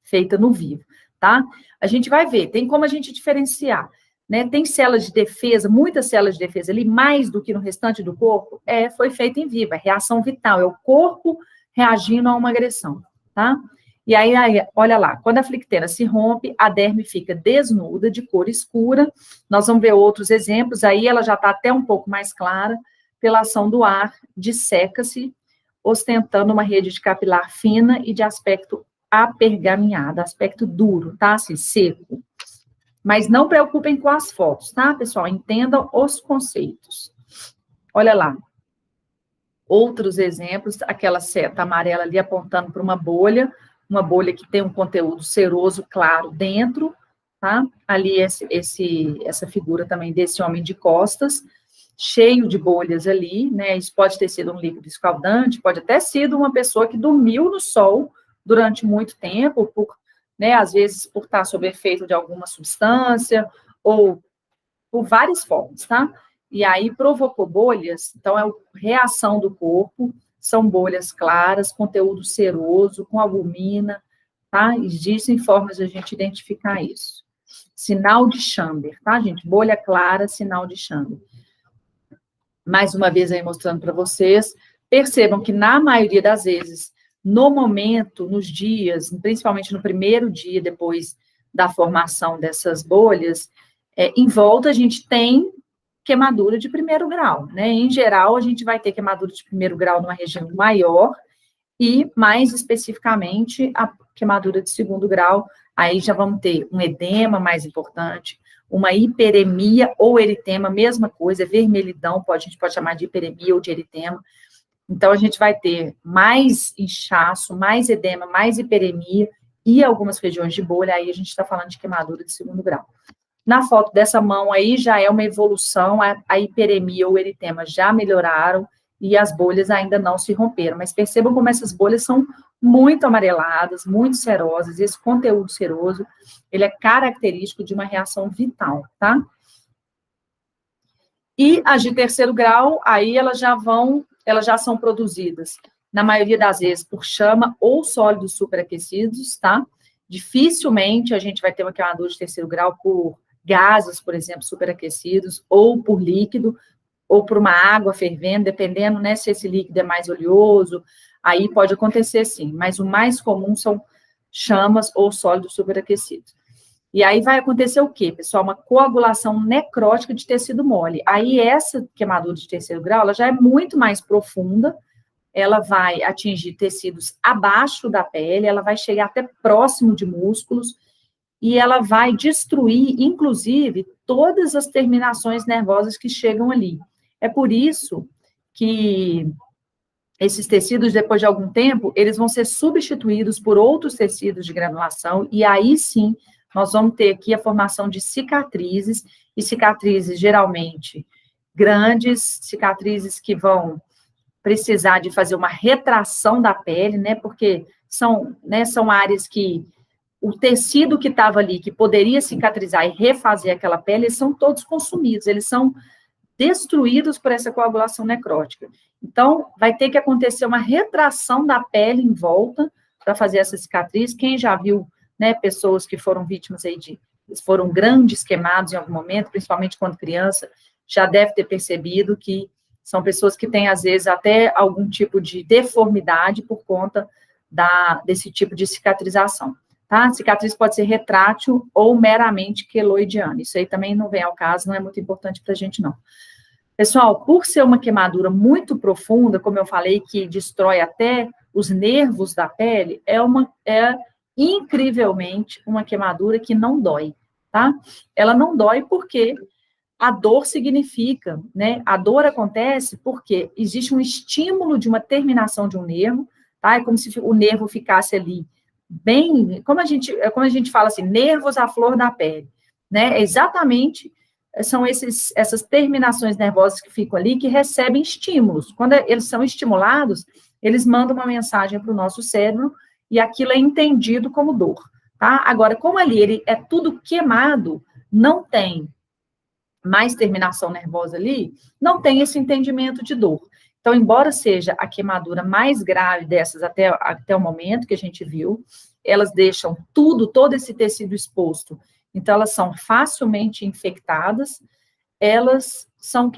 feita no vivo, tá? A gente vai ver, tem como a gente diferenciar, né? Tem células de defesa, muitas células de defesa ali, mais do que no restante do corpo, foi feita em vivo, é reação vital, é o corpo reagindo a uma agressão, tá? E aí, olha lá, quando a flictena se rompe, a derme fica desnuda, de cor escura, nós vamos ver outros exemplos, aí ela já está até um pouco mais clara, pela ação do ar, disseca-se, ostentando uma rede de capilar fina e de aspecto apergaminhado, aspecto duro, tá? Assim, seco. Mas não preocupem com as fotos, tá, pessoal? Entendam os conceitos. Olha lá. Outros exemplos, aquela seta amarela ali apontando para uma bolha que tem um conteúdo seroso claro dentro, tá? Ali essa figura também desse homem de costas, cheio de bolhas ali, né? Isso pode ter sido um líquido escaldante, pode até sido uma pessoa que dormiu no sol durante muito tempo, né, às vezes por estar sob efeito de alguma substância, ou por várias formas, tá? E aí provocou bolhas, então é a reação do corpo, são bolhas claras, conteúdo seroso, com albumina, tá? Existem formas de a gente identificar isso. Sinal de Chamber, tá, gente? Bolha clara, sinal de Chamber. Mais uma vez aí mostrando para vocês, percebam que na maioria das vezes, no momento, nos dias, principalmente no primeiro dia depois da formação dessas bolhas, em volta a gente tem queimadura de primeiro grau, né? Em geral, a gente vai ter queimadura de primeiro grau numa região maior e, mais especificamente, a queimadura de segundo grau, aí já vamos ter um edema mais importante, uma hiperemia ou eritema, mesma coisa, vermelhidão, a gente pode chamar de hiperemia ou de eritema. Então, a gente vai ter mais inchaço, mais edema, mais hiperemia e algumas regiões de bolha, aí a gente está falando de queimadura de segundo grau. Na foto dessa mão aí, já é uma evolução, a hiperemia ou eritema já melhoraram e as bolhas ainda não se romperam, mas percebam como essas bolhas são muito amareladas, muito serosas, e esse conteúdo seroso, ele é característico de uma reação vital, tá? E as de terceiro grau, aí elas já são produzidas, na maioria das vezes, por chama ou sólidos superaquecidos, tá? Dificilmente a gente vai ter uma queimadura de terceiro grau por gases, por exemplo, superaquecidos, ou por líquido, ou por uma água fervendo, dependendo, né, se esse líquido é mais oleoso, aí pode acontecer sim, mas o mais comum são chamas ou sólidos superaquecidos. E aí vai acontecer o quê, pessoal? Uma coagulação necrótica de tecido mole. Aí essa queimadura de terceiro grau, ela já é muito mais profunda, ela vai atingir tecidos abaixo da pele, ela vai chegar até próximo de músculos, e ela vai destruir, inclusive, todas as terminações nervosas que chegam ali. É por isso que esses tecidos, depois de algum tempo, eles vão ser substituídos por outros tecidos de granulação, e aí sim, nós vamos ter aqui a formação de cicatrizes, e cicatrizes geralmente grandes, cicatrizes que vão precisar de fazer uma retração da pele, né, porque são áreas que o tecido que estava ali, que poderia cicatrizar e refazer aquela pele, eles são todos consumidos, eles são destruídos por essa coagulação necrótica. Então, vai ter que acontecer uma retração da pele em volta para fazer essa cicatriz. Quem já viu, né, pessoas que foram vítimas aí foram grandes queimados em algum momento, principalmente quando criança, já deve ter percebido que são pessoas que têm, às vezes, até algum tipo de deformidade por conta desse tipo de cicatrização. Tá? A cicatriz pode ser retrátil ou meramente queloidiana. Isso aí também não vem ao caso, não é muito importante para a gente, não. Pessoal, por ser uma queimadura muito profunda, como eu falei, que destrói até os nervos da pele, é incrivelmente uma queimadura que não dói, tá? Ela não dói porque a dor significa, né? A dor acontece porque existe um estímulo de uma terminação de um nervo, tá? É como se o nervo ficasse ali bem, como a gente fala assim, nervos à flor da pele, né? Exatamente, são essas terminações nervosas que ficam ali, que recebem estímulos. Quando eles são estimulados, eles mandam uma mensagem para o nosso cérebro, e aquilo é entendido como dor, tá? Agora, como ali ele é tudo queimado, não tem mais terminação nervosa ali, não tem esse entendimento de dor. Então, embora seja a queimadura mais grave dessas até o momento que a gente viu, elas deixam todo esse tecido exposto. Então, elas são facilmente infectadas, elas são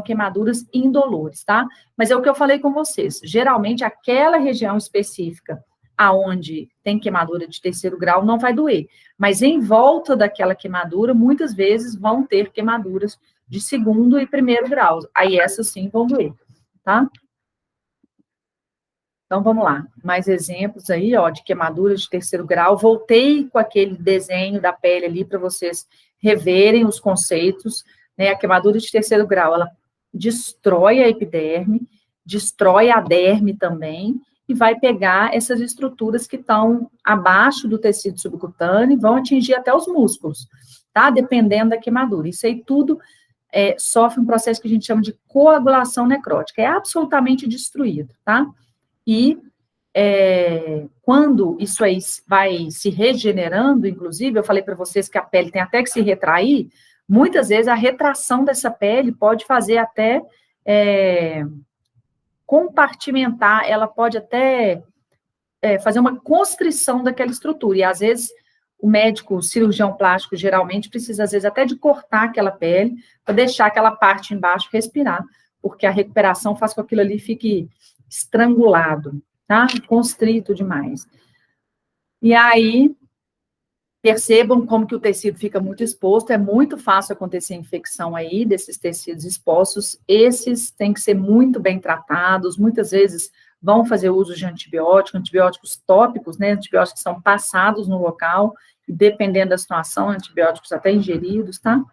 queimaduras indolores, tá? Mas é o que eu falei com vocês. Geralmente, aquela região específica aonde tem queimadura de terceiro grau não vai doer. Mas em volta daquela queimadura, muitas vezes vão ter queimaduras de segundo e primeiro grau. Aí essas sim vão doer, tá? Então, vamos lá. Mais exemplos aí, ó, de queimaduras de terceiro grau. Voltei com aquele desenho da pele ali para vocês reverem os conceitos, né? A queimadura de terceiro grau, ela destrói a epiderme, destrói a derme também, e vai pegar essas estruturas que estão abaixo do tecido subcutâneo e vão atingir até os músculos, tá? Dependendo da queimadura. Isso aí tudo sofre um processo que a gente chama de coagulação necrótica. É absolutamente destruído, tá? E quando isso aí vai se regenerando, inclusive, eu falei para vocês que a pele tem até que se retrair, muitas vezes a retração dessa pele pode fazer até compartimentar, ela pode até fazer uma constrição daquela estrutura, e às vezes o médico, o cirurgião plástico, geralmente precisa, às vezes, até de cortar aquela pele, para deixar aquela parte embaixo respirar, porque a recuperação faz com que aquilo ali fique estrangulado, tá? Constrito demais. E aí, percebam como que o tecido fica muito exposto, é muito fácil acontecer infecção aí desses tecidos expostos, esses têm que ser muito bem tratados, muitas vezes vão fazer uso de antibióticos tópicos, né, antibióticos que são passados no local, e dependendo da situação, antibióticos até ingeridos, tá?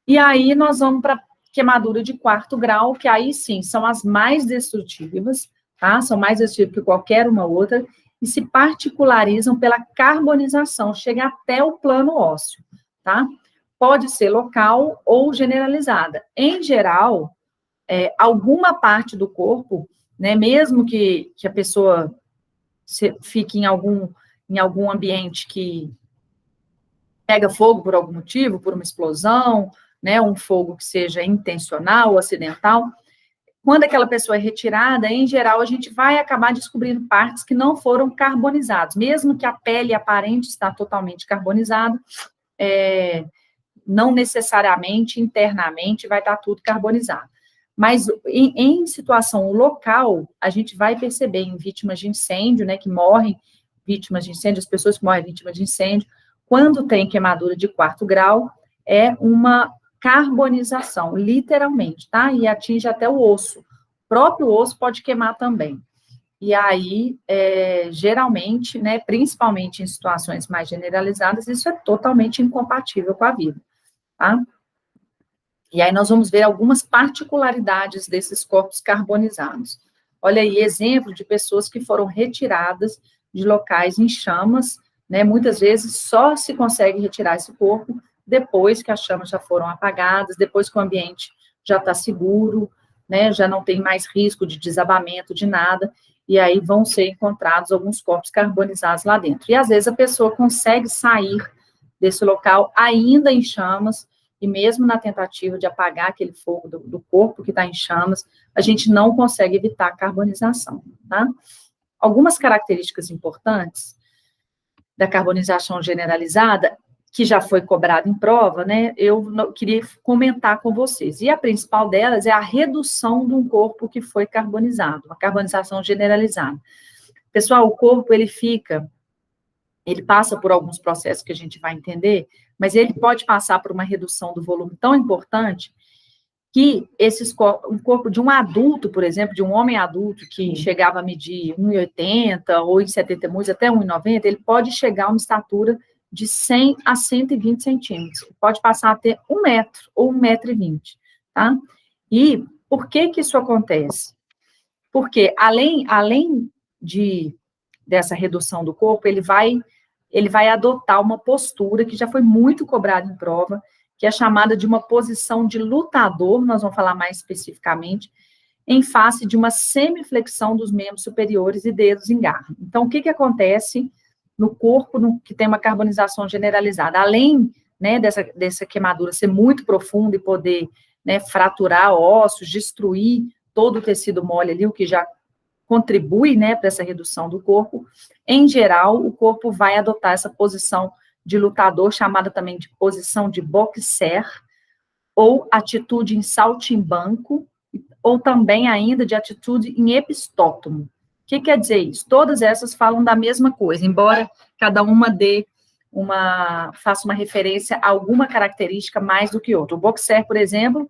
E aí nós vamos para queimadura de quarto grau, que aí sim, são as mais destrutivas, tá? São mais destrutivas que qualquer uma outra, e se particularizam pela carbonização, chega até o plano ósseo, tá? Pode ser local ou generalizada. Em geral, alguma parte do corpo, né, mesmo que a pessoa fique em algum ambiente que pega fogo por algum motivo, por uma explosão, né, um fogo que seja intencional ou acidental, quando aquela pessoa é retirada, em geral, a gente vai acabar descobrindo partes que não foram carbonizadas, mesmo que a pele aparente está totalmente carbonizada, não necessariamente, internamente, vai estar tudo carbonizado. Mas em situação local, a gente vai perceber em vítimas de incêndio, né, que morrem vítimas de incêndio, as pessoas que morrem vítimas de incêndio, quando tem queimadura de quarto grau, é uma carbonização, literalmente, tá? E atinge até o osso. O próprio osso pode queimar também. E aí, geralmente, né, principalmente em situações mais generalizadas, isso é totalmente incompatível com a vida, tá? E aí nós vamos ver algumas particularidades desses corpos carbonizados. Olha aí, exemplo de pessoas que foram retiradas de locais em chamas, né? Muitas vezes só se consegue retirar esse corpo depois que as chamas já foram apagadas, depois que o ambiente já está seguro, né, já não tem mais risco de desabamento, de nada, e aí vão ser encontrados alguns corpos carbonizados lá dentro. E às vezes a pessoa consegue sair desse local ainda em chamas, e mesmo na tentativa de apagar aquele fogo do corpo que está em chamas, a gente não consegue evitar a carbonização, tá? Algumas características importantes da carbonização generalizada, que já foi cobrada em prova, né, eu queria comentar com vocês. E a principal delas é a redução de um corpo que foi carbonizado, uma carbonização generalizada. Pessoal, o corpo, ele passa por alguns processos que a gente vai entender, mas ele pode passar por uma redução do volume tão importante que um corpo de um adulto, por exemplo, de um homem adulto que chegava a medir 1,80 ou em 70 muis até 1,90, ele pode chegar a uma estatura de 100 a 120 centímetros, pode passar a ter 1 metro ou 1,20 m, tá? E por que isso acontece? Porque além dessa redução do corpo, ele vai adotar uma postura que já foi muito cobrada em prova, que é chamada de uma posição de lutador, nós vamos falar mais especificamente, em face de uma semiflexão dos membros superiores e dedos em garra. Então, o que acontece no corpo que tem uma carbonização generalizada? Além, né, dessa queimadura ser muito profunda e poder, né, fraturar ossos, destruir todo o tecido mole ali, o que já contribui, né, para essa redução do corpo, em geral, o corpo vai adotar essa posição de lutador, chamada também de posição de boxer, ou atitude em saltimbanco, ou também ainda de atitude em epistótomo. O que quer dizer isso? Todas essas falam da mesma coisa, embora cada uma faça uma referência a alguma característica mais do que outra. O boxer, por exemplo,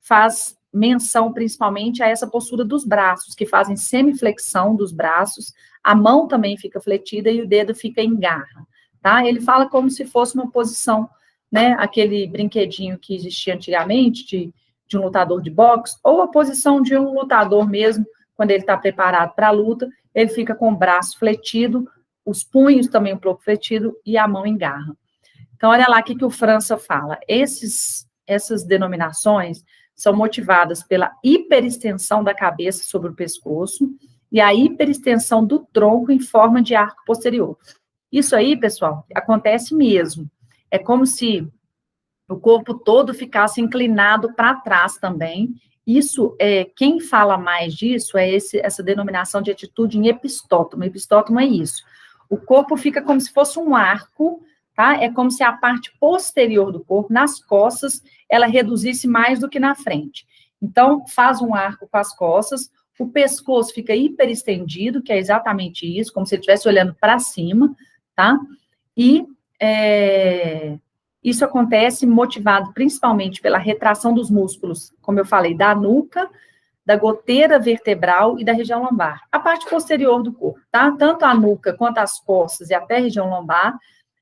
faz menção principalmente a essa postura dos braços, que fazem semiflexão dos braços, a mão também fica fletida e o dedo fica em garra, tá? Ele fala como se fosse uma posição, né, aquele brinquedinho que existia antigamente, de um lutador de boxe, ou a posição de um lutador mesmo, quando ele está preparado para a luta, ele fica com o braço fletido, os punhos também um pouco fletido e a mão em garra. Então, olha lá o que o França fala. Essas denominações são motivadas pela hiperextensão da cabeça sobre o pescoço e a hiperextensão do tronco em forma de arco posterior. Isso aí, pessoal, acontece mesmo. É como se o corpo todo ficasse inclinado para trás também. Isso, quem fala mais disso é essa denominação de atitude em epistótomo. Epistótomo é isso. O corpo fica como se fosse um arco, tá? É como se a parte posterior do corpo, nas costas, ela reduzisse mais do que na frente. Então, faz um arco com as costas, o pescoço fica hiperestendido, que é exatamente isso, como se ele estivesse olhando para cima, tá? E isso acontece motivado principalmente pela retração dos músculos, como eu falei, da nuca, da goteira vertebral e da região lombar. A parte posterior do corpo, tá? Tanto a nuca quanto as costas e até a região lombar,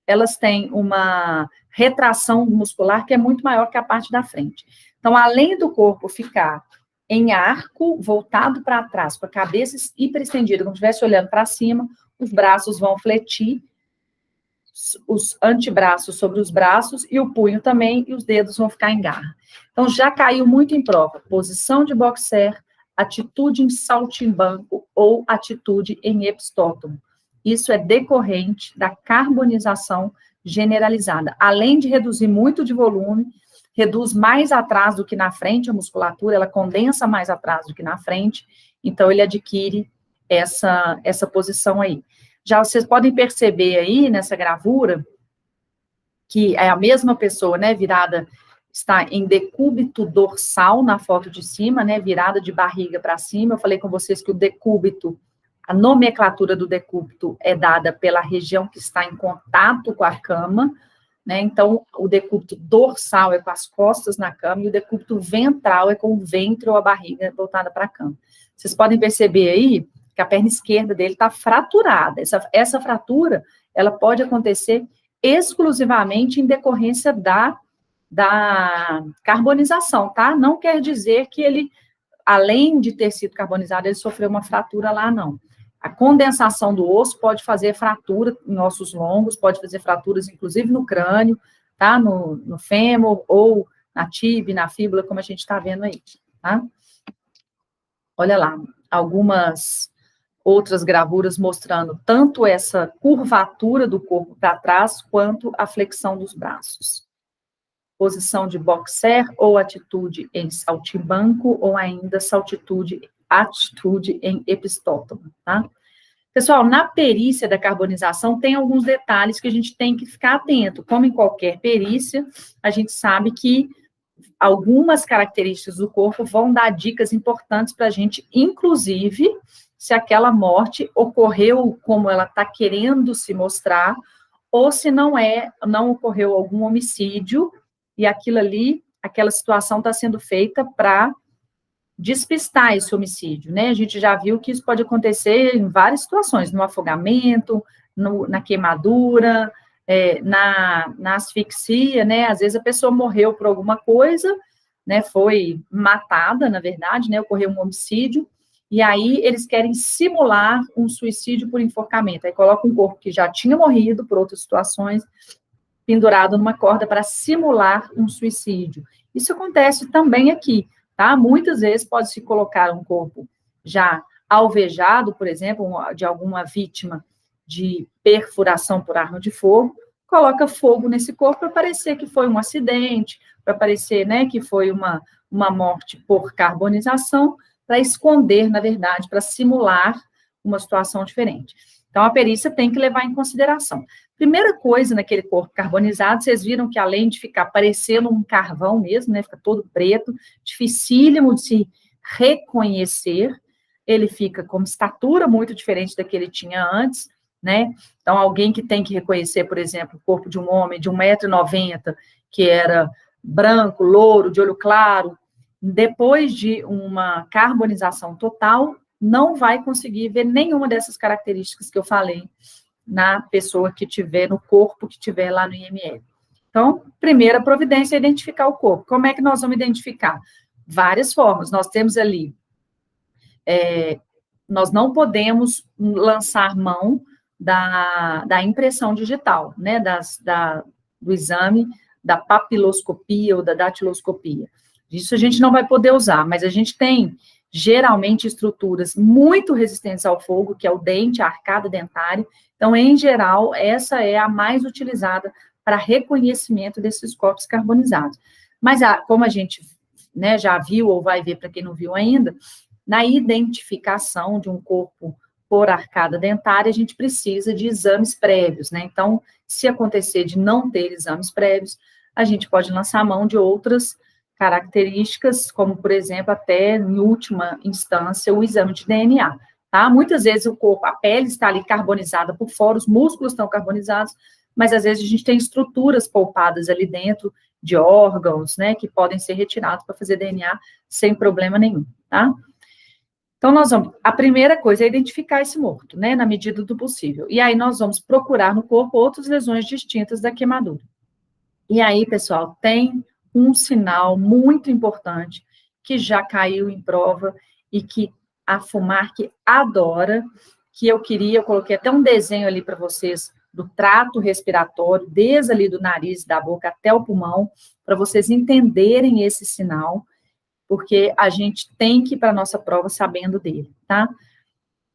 elas têm uma retração muscular que é muito maior que a parte da frente. Então, além do corpo ficar em arco, voltado para trás, com a cabeça hiperestendida, como se estivesse olhando para cima, os braços vão fletir, os antebraços sobre os braços, e o punho também, e os dedos vão ficar em garra. Então, já caiu muito em prova. Posição de boxer, atitude em saltimbanco ou atitude em epistótomo. Isso é decorrente da carbonização generalizada. Além de reduzir muito de volume, reduz mais atrás do que na frente a musculatura, ela condensa mais atrás do que na frente, então ele adquire essa posição aí. Já vocês podem perceber aí nessa gravura que é a mesma pessoa, né, virada, está em decúbito dorsal na foto de cima, né, virada de barriga para cima. Eu falei com vocês que o decúbito, a nomenclatura do decúbito é dada pela região que está em contato com a cama, né? Então, o decúbito dorsal é com as costas na cama e o decúbito ventral é com o ventre ou a barriga voltada para a cama. Vocês podem perceber aí que a perna esquerda dele está fraturada. Essa fratura, ela pode acontecer exclusivamente em decorrência da carbonização, tá? Não quer dizer que ele, além de ter sido carbonizado, ele sofreu uma fratura lá, não. A condensação do osso pode fazer fratura em ossos longos, pode fazer fraturas, inclusive, no crânio, tá? No fêmur, ou na tíbia, na fíbula, como a gente está vendo aí, tá? Olha lá, algumas outras gravuras mostrando tanto essa curvatura do corpo para trás, quanto a flexão dos braços. Posição de boxer ou atitude em saltimbanco, ou ainda atitude em epistótomo, tá? Pessoal, na perícia da carbonização tem alguns detalhes que a gente tem que ficar atento. Como em qualquer perícia, a gente sabe que algumas características do corpo vão dar dicas importantes para a gente, inclusive, se aquela morte ocorreu como ela está querendo se mostrar, ou se não ocorreu algum homicídio, e aquilo ali, aquela situação está sendo feita para despistar esse homicídio, né? A gente já viu que isso pode acontecer em várias situações, no afogamento, na queimadura, na asfixia, né? Às vezes a pessoa morreu por alguma coisa, né? Foi matada, na verdade, né? Ocorreu um homicídio, e aí eles querem simular um suicídio por enforcamento. Aí coloca um corpo que já tinha morrido por outras situações, pendurado numa corda para simular um suicídio. Isso acontece também aqui, tá? Muitas vezes pode-se colocar um corpo já alvejado, por exemplo, de alguma vítima de perfuração por arma de fogo, coloca fogo nesse corpo para parecer que foi um acidente, para parecer, né, que foi uma morte por carbonização, para esconder, na verdade, para simular uma situação diferente. Então, a perícia tem que levar em consideração. Primeira coisa naquele corpo carbonizado, vocês viram que além de ficar parecendo um carvão mesmo, né, fica todo preto, dificílimo de se reconhecer, ele fica com uma estatura muito diferente da que ele tinha antes, né? Então, alguém que tem que reconhecer, por exemplo, o corpo de um homem de 1,90 m, que era branco, louro, de olho claro, depois de uma carbonização total, não vai conseguir ver nenhuma dessas características que eu falei na pessoa que tiver, no corpo que tiver lá no IML. Então, primeira providência é identificar o corpo. Como é que nós vamos identificar? Várias formas. Nós temos ali, nós não podemos lançar mão da impressão digital, né, do exame, da papiloscopia ou da datiloscopia. Isso a gente não vai poder usar, mas a gente tem, geralmente, estruturas muito resistentes ao fogo, que é o dente, a arcada dentária. Então, em geral, essa é a mais utilizada para reconhecimento desses corpos carbonizados. Mas, como a gente, né, já viu ou vai ver, para quem não viu ainda, na identificação de um corpo por arcada dentária, a gente precisa de exames prévios, né? Então, se acontecer de não ter exames prévios, a gente pode lançar mão de outras características, como, por exemplo, até, em última instância, o exame de DNA, tá? Muitas vezes o corpo, a pele está ali carbonizada por fora, os músculos estão carbonizados, mas às vezes a gente tem estruturas poupadas ali dentro de órgãos, né, que podem ser retirados para fazer DNA sem problema nenhum, tá? Então, a primeira coisa é identificar esse morto, né, na medida do possível. E aí nós vamos procurar no corpo outras lesões distintas da queimadura. E aí, pessoal, tem um sinal muito importante que já caiu em prova e que a FUMARC adora, que eu coloquei até um desenho ali para vocês do trato respiratório, desde ali do nariz, da boca até o pulmão, para vocês entenderem esse sinal, porque a gente tem que ir para a nossa prova sabendo dele, tá?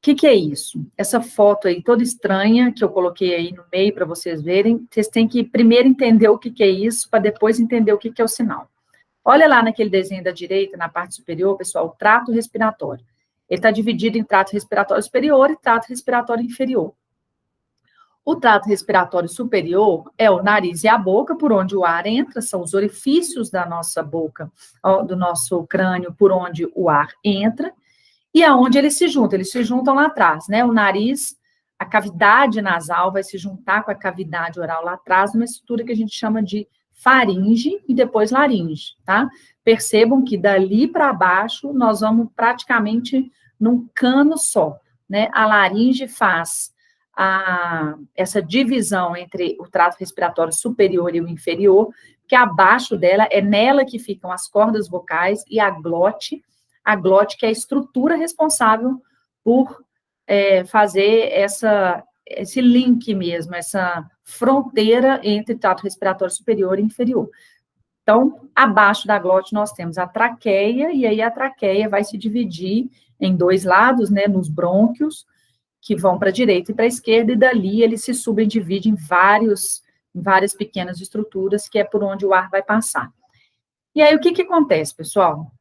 O que é isso? Essa foto aí toda estranha, que eu coloquei aí no meio para vocês verem, vocês têm que primeiro entender o que é isso, para depois entender o que é o sinal. Olha lá naquele desenho da direita, na parte superior, pessoal, o trato respiratório. Ele está dividido em trato respiratório superior e trato respiratório inferior. O trato respiratório superior é o nariz e a boca, por onde o ar entra, são os orifícios da nossa boca, do nosso crânio, por onde o ar entra, e aonde eles se juntam lá atrás, né? O nariz, a cavidade nasal vai se juntar com a cavidade oral lá atrás, numa estrutura que a gente chama de faringe e depois laringe, tá? Percebam que dali para baixo nós vamos praticamente num cano só, né? A laringe faz essa divisão entre o trato respiratório superior e o inferior, que abaixo dela é nela que ficam as cordas vocais e a glote que é a estrutura responsável por fazer esse link mesmo, essa fronteira entre trato respiratório superior e inferior. Então, abaixo da glote nós temos a traqueia, e aí a traqueia vai se dividir em dois lados, né, nos brônquios, que vão para a direita e para a esquerda, e dali ele se subdivide em várias pequenas estruturas, que é por onde o ar vai passar. E aí, o que acontece, pessoal?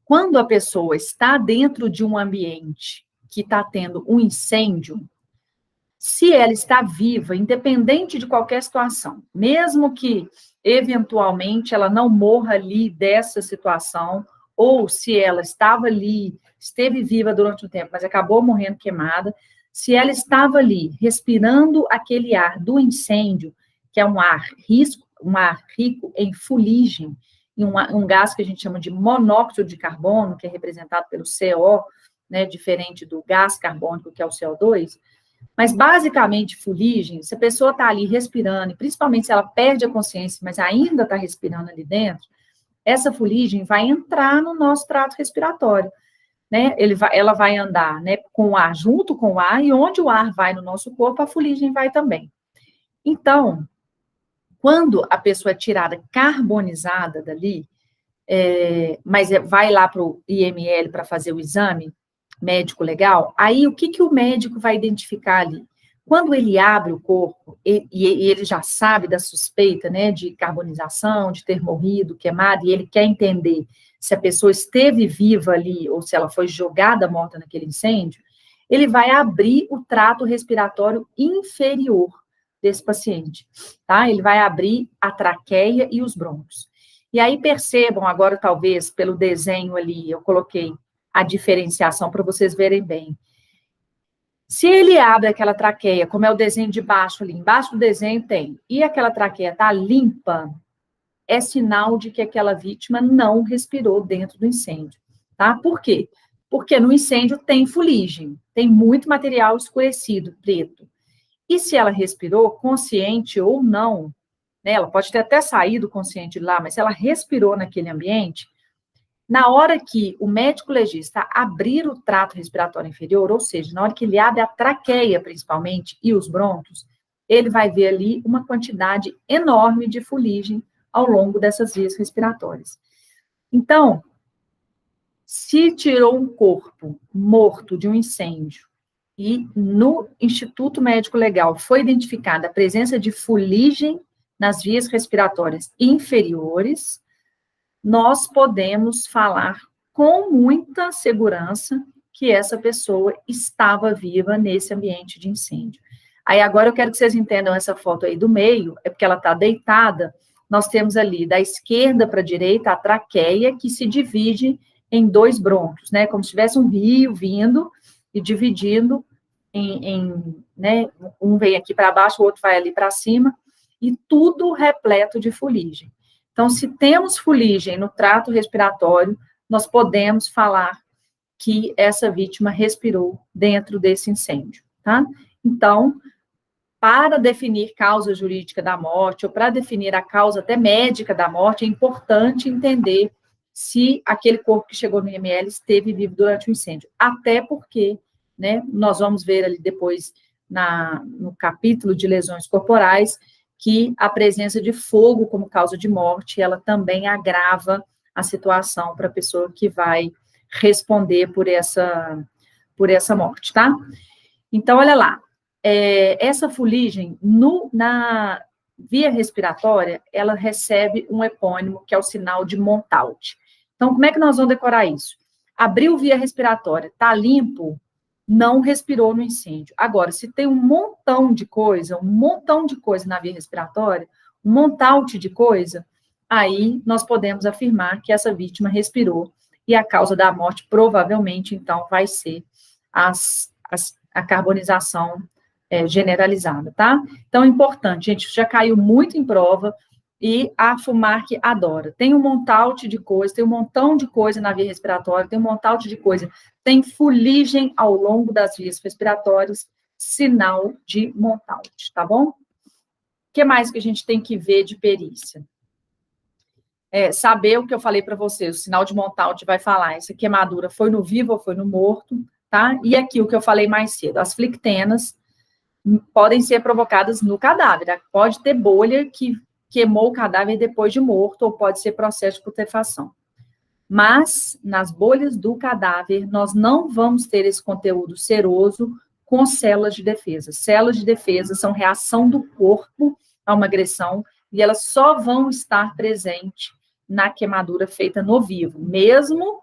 Quando a pessoa está dentro de um ambiente que está tendo um incêndio, se ela está viva, independente de qualquer situação, mesmo que eventualmente ela não morra ali dessa situação, ou se ela estava ali, esteve viva durante um tempo, mas acabou morrendo queimada, se ela estava ali respirando aquele ar do incêndio, que é um ar rico em fuligem, e um gás que a gente chama de monóxido de carbono, que é representado pelo CO, né, diferente do gás carbônico, que é o CO2, mas, basicamente, fuligem, se a pessoa está ali respirando, e principalmente se ela perde a consciência, mas ainda está respirando ali dentro, essa fuligem vai entrar no nosso trato respiratório, né? Ela vai andar, né, com o ar, junto com o ar, e onde o ar vai no nosso corpo, a fuligem vai também. Então, quando a pessoa é tirada carbonizada dali, mas vai lá para o IML para fazer o exame médico legal, aí o que o médico vai identificar ali? Quando ele abre o corpo, e ele já sabe da suspeita, né, de carbonização, de ter morrido, queimado, e ele quer entender se a pessoa esteve viva ali, ou se ela foi jogada morta naquele incêndio, ele vai abrir o trato respiratório inferior desse paciente, tá? Ele vai abrir a traqueia e os brônquios. E aí percebam agora, talvez, pelo desenho ali, eu coloquei a diferenciação para vocês verem bem. Se ele abre aquela traqueia, como é o desenho de baixo ali, embaixo do desenho tem, e aquela traqueia está limpa, é sinal de que aquela vítima não respirou dentro do incêndio, tá? Por quê? Porque no incêndio tem fuligem, tem muito material escurecido, preto. E se ela respirou, consciente ou não, né, ela pode ter até saído consciente de lá, mas se ela respirou naquele ambiente, na hora que o médico legista abrir o trato respiratório inferior, ou seja, na hora que ele abre a traqueia, principalmente, e os brônquios, ele vai ver ali uma quantidade enorme de fuligem ao longo dessas vias respiratórias. Então, se tirou um corpo morto de um incêndio e no Instituto Médico Legal foi identificada a presença de fuligem nas vias respiratórias inferiores, nós podemos falar com muita segurança que essa pessoa estava viva nesse ambiente de incêndio. Aí agora eu quero que vocês entendam essa foto aí do meio, é porque ela está deitada, nós temos ali da esquerda para a direita a traqueia que se divide em dois brônquios, né, como se tivesse um rio vindo e dividindo né, um vem aqui para baixo, o outro vai ali para cima, e tudo repleto de fuligem. Então, se temos fuligem no trato respiratório, nós podemos falar que essa vítima respirou dentro desse incêndio, tá? Então, para definir causa jurídica da morte, ou para definir a causa até médica da morte, é importante entender se aquele corpo que chegou no IML esteve vivo durante o incêndio. Até porque, né, nós vamos ver ali depois, no capítulo de lesões corporais, que a presença de fogo como causa de morte, ela também agrava a situação para a pessoa que vai responder por essa morte, tá? Então, olha lá, essa fuligem na via respiratória, ela recebe um epônimo, que é o sinal de Montaut. Então, como é que nós vamos decorar isso? Abriu via respiratória, tá limpo, não respirou no incêndio. Agora, se tem um montão de coisa na via respiratória, um montaute de coisa, aí nós podemos afirmar que essa vítima respirou e a causa da morte provavelmente, então, vai ser a carbonização generalizada, tá? Então, é importante, gente, já caiu muito em prova e a FUMARC adora. Tem um montaute de coisa, tem um montão de coisa na via respiratória, tem um montaute de coisa, tem fuligem ao longo das vias respiratórias, sinal de Montaut, tá bom? O que mais que a gente tem que ver de perícia? Saber o que eu falei para vocês, o sinal de Montaut vai falar, essa queimadura foi no vivo ou foi no morto, tá? E aqui o que eu falei mais cedo, as flictenas podem ser provocadas no cadáver, pode ter bolha que queimou o cadáver depois de morto, ou pode ser processo de putrefação. Mas, nas bolhas do cadáver, nós não vamos ter esse conteúdo seroso com células de defesa. Células de defesa são reação do corpo a uma agressão, e elas só vão estar presentes na queimadura feita no vivo, mesmo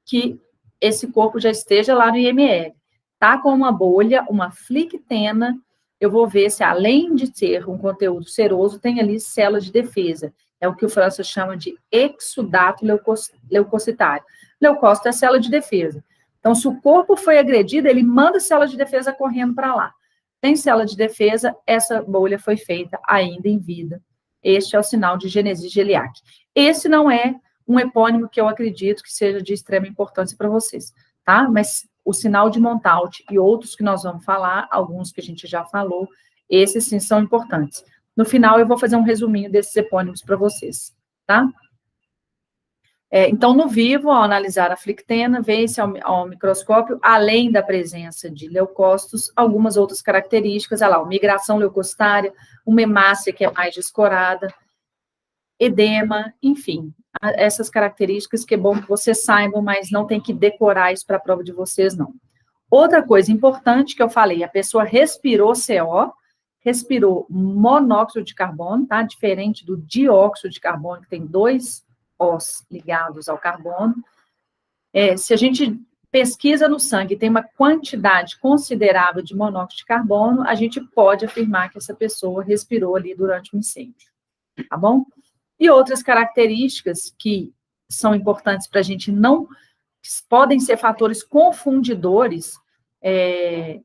que esse corpo já esteja lá no IML. Tá com uma bolha, uma flictena, eu vou ver se, além de ter um conteúdo seroso, tem ali células de defesa. É o que o França chama de exudato leucocitário. Leucócito é célula de defesa. Então, se o corpo foi agredido, ele manda célula de defesa correndo para lá. Tem célula de defesa, essa bolha foi feita ainda em vida. Este é o sinal de Genesis Geliac. Esse não é um epônimo que eu acredito que seja de extrema importância para vocês, tá? Mas o sinal de Montaut e outros que nós vamos falar, alguns que a gente já falou, esses sim são importantes. No final, eu vou fazer um resuminho desses epônimos para vocês, tá? Então, no vivo, ao analisar a flictena, vê-se ao microscópio, além da presença de leucócitos, algumas outras características, olha lá, migração leucocitária, uma hemácia que é mais descorada, edema, enfim, essas características que é bom que vocês saibam, mas não tem que decorar isso para a prova de vocês, não. Outra coisa importante que eu falei, a pessoa respirou CO, respirou monóxido de carbono, tá? Diferente do dióxido de carbono, que tem 2 Os ligados ao carbono. Se a gente pesquisa no sangue e tem uma quantidade considerável de monóxido de carbono, a gente pode afirmar que essa pessoa respirou ali durante um incêndio, tá bom? E outras características que são importantes para a gente não... podem ser fatores confundidores,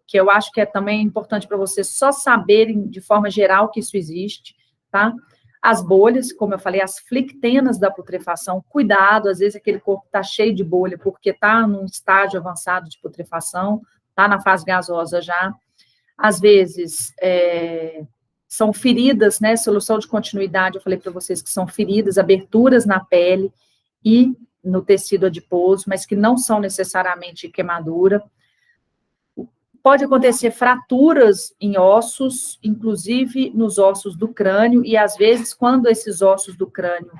que eu acho que é também importante para vocês só saberem de forma geral que isso existe, tá? As bolhas, como eu falei, as flictenas da putrefação, cuidado, às vezes aquele corpo está cheio de bolha, porque está num estágio avançado de putrefação, está na fase gasosa já. Às vezes, são feridas, né, solução de continuidade, eu falei para vocês que são feridas, aberturas na pele e no tecido adiposo, mas que não são necessariamente queimadura. Pode acontecer fraturas em ossos, inclusive nos ossos do crânio, e às vezes, quando esses ossos do crânio,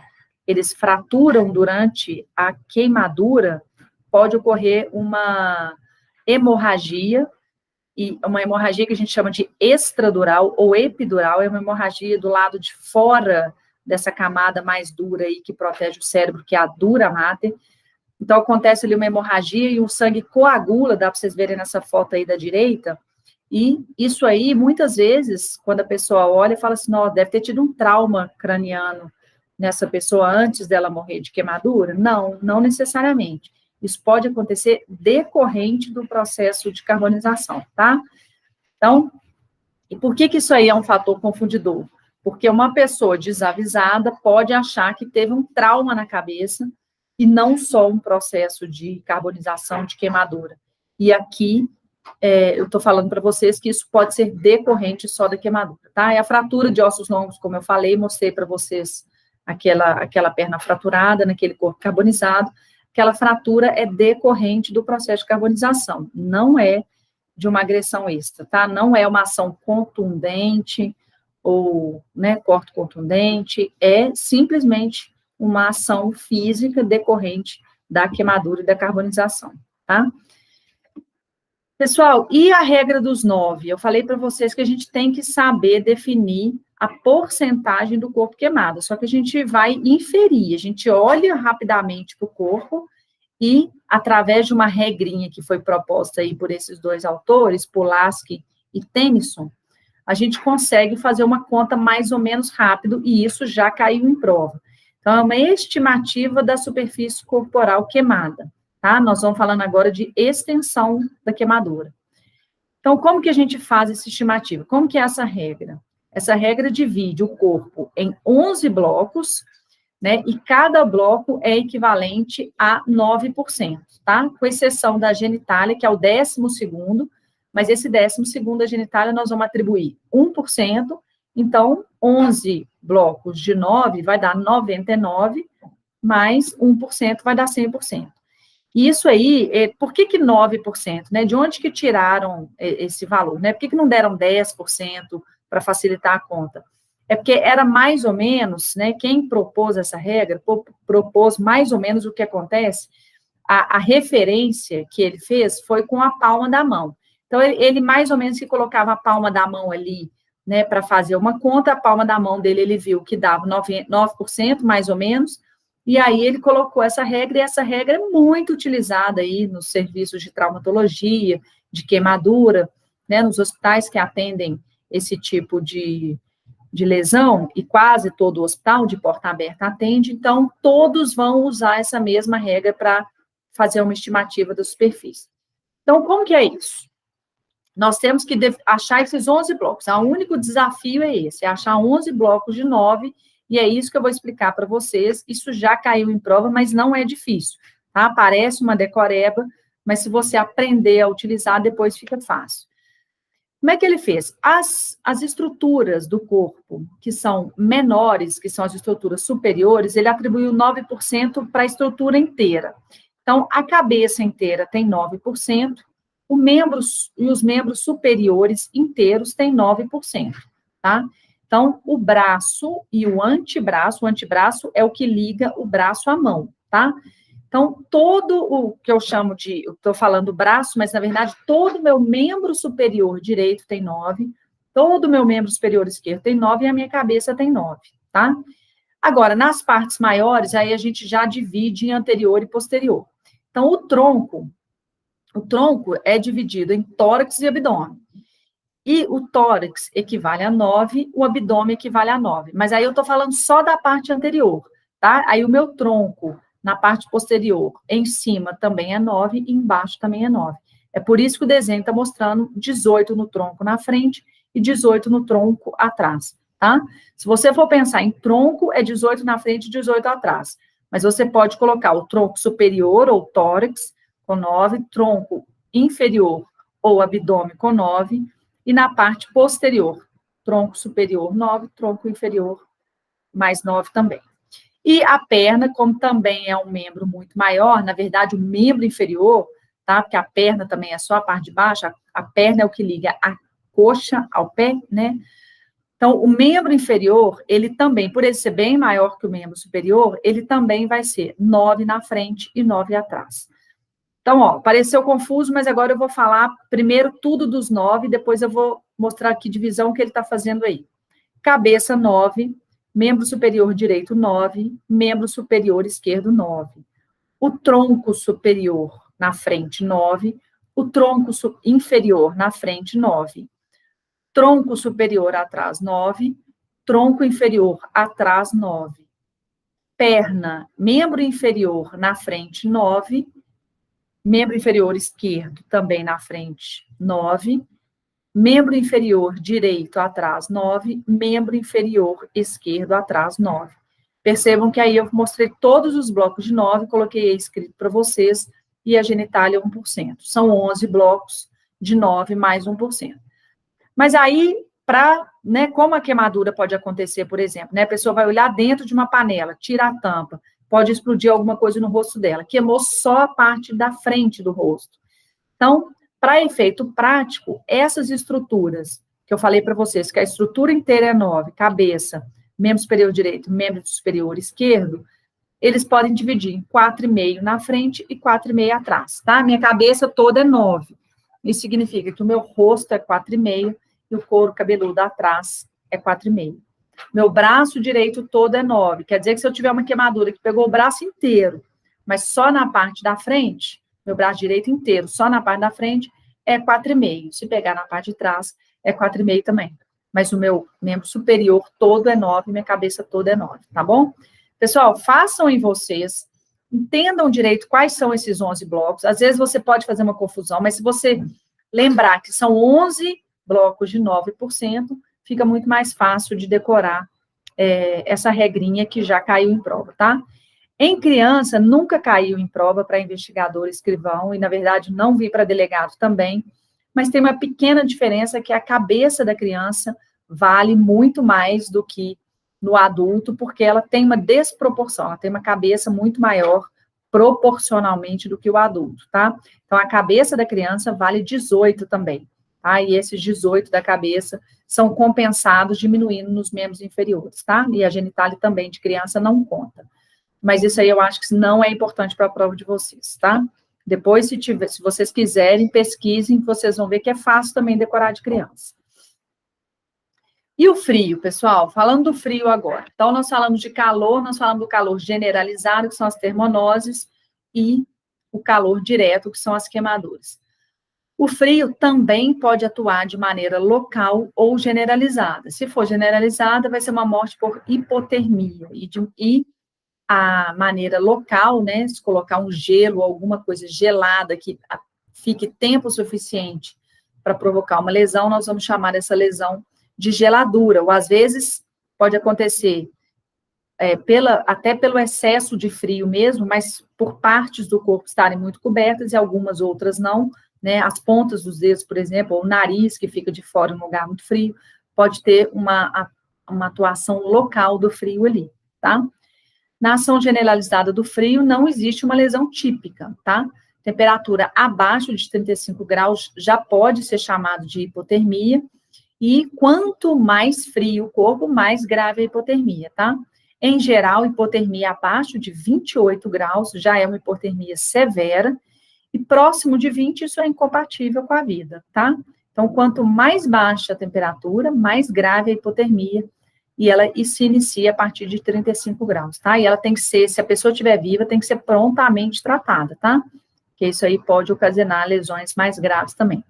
eles fraturam durante a queimadura, pode ocorrer uma hemorragia, e uma hemorragia que a gente chama de extradural ou epidural, é uma hemorragia do lado de fora dessa camada mais dura aí que protege o cérebro, que é a dura mater. Então, acontece ali uma hemorragia e o sangue coagula, dá para vocês verem nessa foto aí da direita, e isso aí, muitas vezes, quando a pessoa olha, fala assim, não, deve ter tido um trauma craniano nessa pessoa antes dela morrer de queimadura. Não, não necessariamente. Isso pode acontecer decorrente do processo de carbonização, tá? Então, e por que isso aí é um fator confundidor? Porque uma pessoa desavisada pode achar que teve um trauma na cabeça e não só um processo de carbonização, de queimadura. E aqui, eu estou falando para vocês que isso pode ser decorrente só da queimadura, tá? É a fratura de ossos longos, como eu falei, mostrei para vocês aquela perna fraturada, naquele corpo carbonizado. Aquela fratura é decorrente do processo de carbonização, não é de uma agressão extra, tá? Não é uma ação contundente ou, né, corte contundente, é simplesmente uma ação física decorrente da queimadura e da carbonização, tá? Pessoal, e a regra dos 9? Eu falei para vocês que a gente tem que saber definir a porcentagem do corpo queimado, só que a gente vai inferir, a gente olha rapidamente para o corpo e, através de uma regrinha que foi proposta aí por esses 2 autores, Pulaski e Tennyson, a gente consegue fazer uma conta mais ou menos rápido, e isso já caiu em prova. Então, é uma estimativa da superfície corporal queimada, tá? Nós vamos falando agora de extensão da queimadura. Então, como que a gente faz essa estimativa? Como que é essa regra? Essa regra divide o corpo em 11 blocos, né? E cada bloco é equivalente a 9%, tá? Com exceção da genitália, que é o 12º, mas esse 12º da genitália nós vamos atribuir 1%, então 11 blocos de 9 vai dar 99, mais 1% vai dar 100%. E isso aí, por que 9%, né? De onde que tiraram esse valor, né? Por que não deram 10% para facilitar a conta? É porque era mais ou menos, né, quem propôs essa regra, propôs mais ou menos o que acontece, a referência que ele fez foi com a palma da mão. Então, ele mais ou menos que colocava a palma da mão ali, né, para fazer uma conta, a palma da mão dele, ele viu que dava 9%, mais ou menos, e aí ele colocou essa regra, e essa regra é muito utilizada aí nos serviços de traumatologia, de queimadura, né, nos hospitais que atendem esse tipo de lesão, e quase todo hospital de porta aberta atende, então todos vão usar essa mesma regra para fazer uma estimativa da superfície. Então, como que é isso? Nós temos que achar esses 11 blocos. O único desafio é esse, é achar 11 blocos de 9, e é isso que eu vou explicar para vocês. Isso já caiu em prova, mas não é difícil, tá? Parece uma decoreba, mas se você aprender a utilizar, depois fica fácil. Como é que ele fez? As estruturas do corpo, que são menores, que são as estruturas superiores, ele atribuiu 9% para a estrutura inteira. Então, a cabeça inteira tem 9%, os membros superiores inteiros têm 9%, tá? Então, o braço e o antebraço é o que liga o braço à mão, tá? Então, todo o que eu chamo de, eu estou falando braço, mas na verdade todo o meu membro superior direito tem 9, todo o meu membro superior esquerdo tem 9 e a minha cabeça tem 9, tá? Agora, nas partes maiores, aí a gente já divide em anterior e posterior. Então, o tronco é dividido em tórax e abdômen. E o tórax equivale a 9, o abdômen equivale a 9. Mas aí eu estou falando só da parte anterior, tá? Aí o meu tronco na parte posterior, em cima também é 9 e embaixo também é 9. É por isso que o desenho está mostrando 18 no tronco na frente e 18 no tronco atrás, tá? Se você for pensar em tronco, é 18 na frente e 18 atrás. Mas você pode colocar o tronco superior ou tórax com 9, tronco inferior ou abdômen com 9, e na parte posterior, tronco superior 9, tronco inferior mais 9 também. E a perna, como também é um membro muito maior, na verdade, o membro inferior, tá? Porque a perna também é só a parte de baixo, a perna é o que liga a coxa ao pé, né? Então, o membro inferior, ele também, por ele ser bem maior que o membro superior, ele também vai ser 9 na frente e 9 atrás. Então, ó, pareceu confuso, mas agora eu vou falar primeiro tudo dos 9, depois eu vou mostrar que divisão que ele está fazendo aí. Cabeça, 9. Membro superior direito, 9. Membro superior esquerdo, 9. O tronco superior na frente, 9. O tronco inferior na frente, 9. Tronco superior atrás, 9. Tronco inferior atrás, 9. Perna, membro inferior na frente, 9. Membro inferior esquerdo também na frente, 9. Membro inferior direito atrás, 9. Membro inferior esquerdo atrás, 9. Percebam que aí eu mostrei todos os blocos de 9, coloquei escrito para vocês, e a genitália 1%. São 11 blocos de 9 mais 1%. Mas aí, né, como a queimadura pode acontecer, por exemplo, né, a pessoa vai olhar dentro de uma panela, tira a tampa, pode explodir alguma coisa no rosto dela, queimou só a parte da frente do rosto. Então, para efeito prático, essas estruturas que eu falei para vocês, que a estrutura inteira é 9, cabeça, membro superior direito, membro superior esquerdo, eles podem dividir em 4,5 na frente e 4,5 atrás, tá? Minha cabeça toda é 9. Isso significa que o meu rosto é 4,5 e o couro cabeludo atrás é 4,5. Meu braço direito todo é 9. Quer dizer que se eu tiver uma queimadura que pegou o braço inteiro, mas só na parte da frente, meu braço direito inteiro, só na parte da frente, é 4,5. Se pegar na parte de trás, é 4,5 também. Mas o meu membro superior todo é 9, minha cabeça toda é 9, tá bom? Pessoal, façam em vocês, entendam direito quais são esses 11 blocos. Às vezes você pode fazer uma confusão, mas se você lembrar que são 11 blocos de 9%, fica muito mais fácil de decorar essa regrinha que já caiu em prova, tá? Em criança, nunca caiu em prova para investigador, escrivão, e, na verdade, não vi para delegado também, mas tem uma pequena diferença que a cabeça da criança vale muito mais do que no adulto, porque ela tem uma desproporção, ela tem uma cabeça muito maior proporcionalmente do que o adulto, tá? Então, a cabeça da criança vale 18 também, tá? E esses 18 da cabeça são compensados diminuindo nos membros inferiores, tá? E a genitália também de criança não conta. Mas isso aí eu acho que não é importante para a prova de vocês, tá? Depois, se vocês quiserem, pesquisem, vocês vão ver que é fácil também decorar de criança. E o frio, pessoal? Falando do frio agora. Então, nós falamos de calor, nós falamos do calor generalizado, que são as termonoses, e o calor direto, que são as queimaduras. O frio também pode atuar de maneira local ou generalizada. Se for generalizada, vai ser uma morte por hipotermia. E a maneira local, né, se colocar um gelo, alguma coisa gelada que fique tempo suficiente para provocar uma lesão, nós vamos chamar essa lesão de geladura, ou às vezes pode acontecer até pelo excesso de frio mesmo, mas por partes do corpo estarem muito cobertas e algumas outras não, né, as pontas dos dedos, por exemplo, ou o nariz que fica de fora em um lugar muito frio, pode ter uma atuação local do frio ali, tá? Na ação generalizada do frio, não existe uma lesão típica, tá? Temperatura abaixo de 35 graus já pode ser chamado de hipotermia, e quanto mais frio o corpo, mais grave a hipotermia, tá? Em geral, hipotermia abaixo de 28 graus já é uma hipotermia severa, e próximo de 20, isso é incompatível com a vida, tá? Então, quanto mais baixa a temperatura, mais grave a hipotermia, e ela se inicia a partir de 35 graus, tá? E ela tem que ser, se a pessoa estiver viva, tem que ser prontamente tratada, tá? Porque isso aí pode ocasionar lesões mais graves também.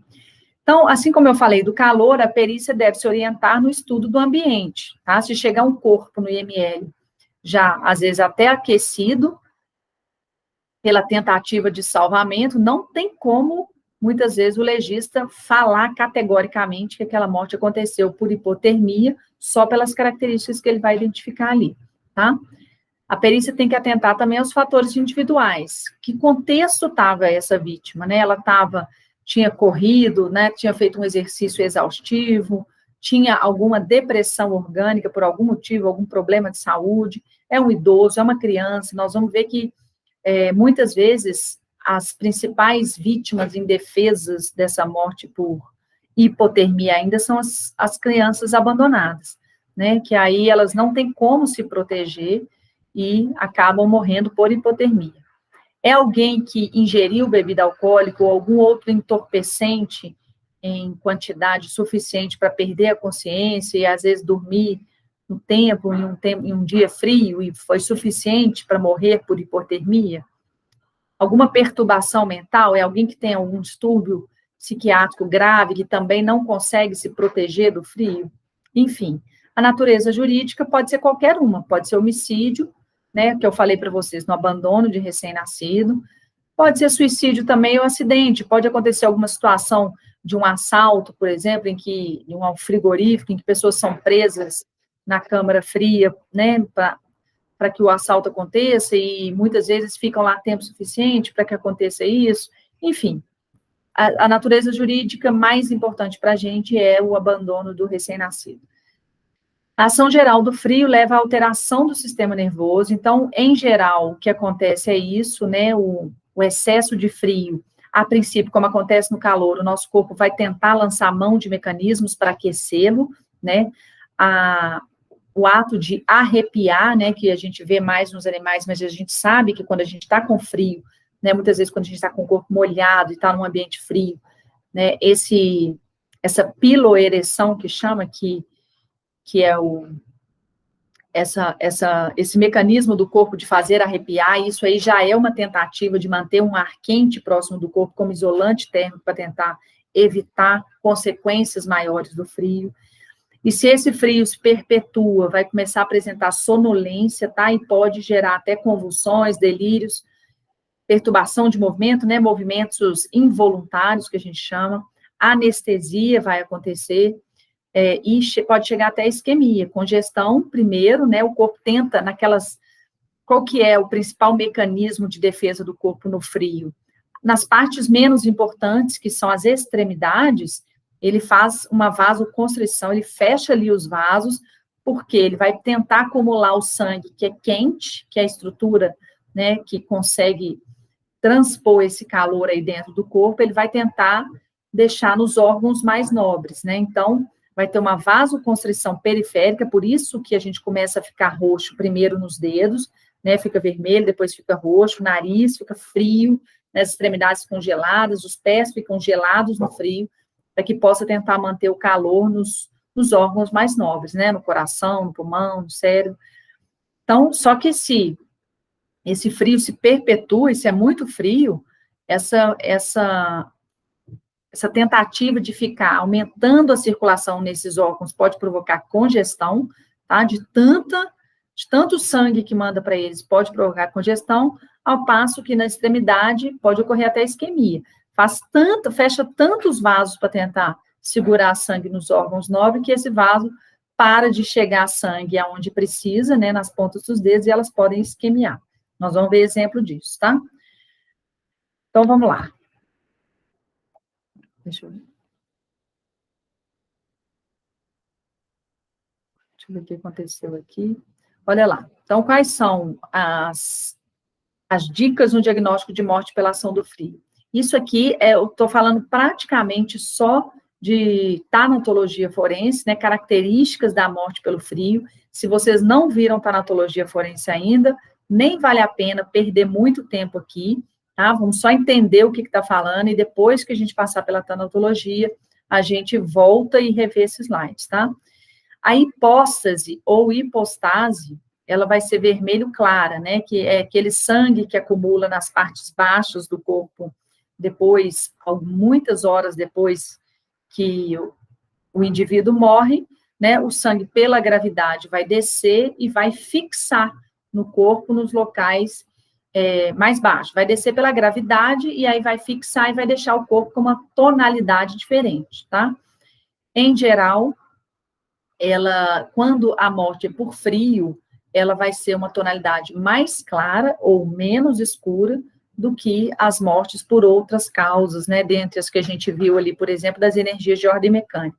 Então, assim como eu falei do calor, a perícia deve se orientar no estudo do ambiente, tá? Se chegar um corpo no IML, já, às vezes, até aquecido, pela tentativa de salvamento, não tem como, muitas vezes, o legista falar categoricamente que aquela morte aconteceu por hipotermia, só pelas características que ele vai identificar ali, tá? A perícia tem que atentar também aos fatores individuais. Que contexto estava essa vítima, né? Ela tinha corrido, né? Tinha feito um exercício exaustivo, tinha alguma depressão orgânica por algum motivo, algum problema de saúde, é um idoso, é uma criança. Nós vamos ver que muitas vezes as principais vítimas indefesas dessa morte por hipotermia ainda são as crianças abandonadas, né? Que aí elas não têm como se proteger e acabam morrendo por hipotermia. É alguém que ingeriu bebida alcoólica ou algum outro entorpecente em quantidade suficiente para perder a consciência e, às vezes, dormir no tempo, em um dia frio, e foi suficiente para morrer por hipotermia? Alguma perturbação mental? É alguém que tem algum distúrbio psiquiátrico grave, que também não consegue se proteger do frio? Enfim, a natureza jurídica pode ser qualquer uma, pode ser homicídio, né, que eu falei para vocês, no abandono de recém-nascido, pode ser suicídio também ou acidente, pode acontecer alguma situação de um assalto, por exemplo, em um frigorífico, em que pessoas são presas na câmara fria, né, para que o assalto aconteça, e muitas vezes ficam lá tempo suficiente para que aconteça isso. Enfim, a natureza jurídica mais importante para a gente é o abandono do recém-nascido. A ação geral do frio leva à alteração do sistema nervoso. Então, em geral, o que acontece é isso, né? O excesso de frio, a princípio, como acontece no calor, o nosso corpo vai tentar lançar mão de mecanismos para aquecê-lo, né? O ato de arrepiar, né? Que a gente vê mais nos animais, mas a gente sabe que quando a gente está com frio, né? Muitas vezes quando a gente está com o corpo molhado e está num ambiente frio, né? Essa piloereção que chama, que é esse mecanismo do corpo de fazer arrepiar, isso aí já é uma tentativa de manter um ar quente próximo do corpo como isolante térmico para tentar evitar consequências maiores do frio. E se esse frio se perpetua, vai começar a apresentar sonolência, tá? E pode gerar até convulsões, delírios, perturbação de movimento, né? Movimentos involuntários, que a gente chama. Anestesia vai acontecer. E pode chegar até isquemia, congestão primeiro, né, o corpo tenta qual que é o principal mecanismo de defesa do corpo no frio? Nas partes menos importantes, que são as extremidades, ele faz uma vasoconstrição, ele fecha ali os vasos, porque ele vai tentar acumular o sangue, que é quente, que é a estrutura, né, que consegue transpor esse calor aí dentro do corpo, ele vai tentar deixar nos órgãos mais nobres, né? Então, vai ter uma vasoconstrição periférica, por isso que a gente começa a ficar roxo primeiro nos dedos, né? Fica vermelho, depois fica roxo, o nariz fica frio, né? As extremidades congeladas, os pés ficam gelados no frio, para que possa tentar manter o calor nos órgãos mais nobres, né? No coração, no pulmão, no cérebro. Então, só que se esse frio se perpetua, e se é muito frio, essa tentativa de ficar aumentando a circulação nesses órgãos pode provocar congestão, tá? De tanto sangue que manda para eles, pode provocar congestão, ao passo que na extremidade pode ocorrer até isquemia. Fecha tantos vasos para tentar segurar sangue nos órgãos nobres, que esse vaso para de chegar sangue aonde precisa, né, nas pontas dos dedos, e elas podem isquemiar. Nós vamos ver exemplo disso, tá? Então, vamos lá. Deixa eu ver. Deixa eu ver o que aconteceu aqui. Olha lá. Então, quais são as dicas no diagnóstico de morte pela ação do frio? Isso aqui, eu estou falando praticamente só de tanatologia forense, né, características da morte pelo frio. Se vocês não viram tanatologia forense ainda, nem vale a pena perder muito tempo aqui, tá? Vamos só entender o que está falando, e depois que a gente passar pela tanatologia, a gente volta e revê esses slides, tá? A hipóstase ou hipostase, ela vai ser vermelho clara, né, que é aquele sangue que acumula nas partes baixas do corpo, depois, muitas horas depois que o indivíduo morre, né, o sangue pela gravidade vai descer e vai fixar no corpo, nos locais mais baixos, vai descer pela gravidade e aí vai fixar e vai deixar o corpo com uma tonalidade diferente, tá? Em geral, quando a morte é por frio, ela vai ser uma tonalidade mais clara ou menos escura do que as mortes por outras causas, né, dentre as que a gente viu ali, por exemplo, das energias de ordem mecânica.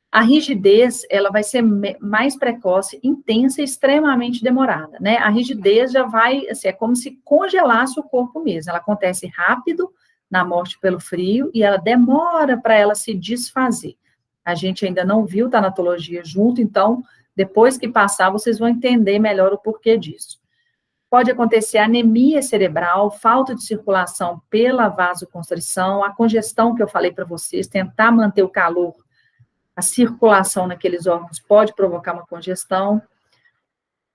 A rigidez, ela vai ser mais precoce, intensa e extremamente demorada, né? A rigidez já vai, assim, é como se congelasse o corpo mesmo. Ela acontece rápido na morte pelo frio e ela demora para ela se desfazer. A gente ainda não viu tanatologia junto, então, depois que passar, vocês vão entender melhor o porquê disso. Pode acontecer anemia cerebral, falta de circulação pela vasoconstrição, a congestão que eu falei para vocês, tentar manter o calor, a circulação naqueles órgãos pode provocar uma congestão.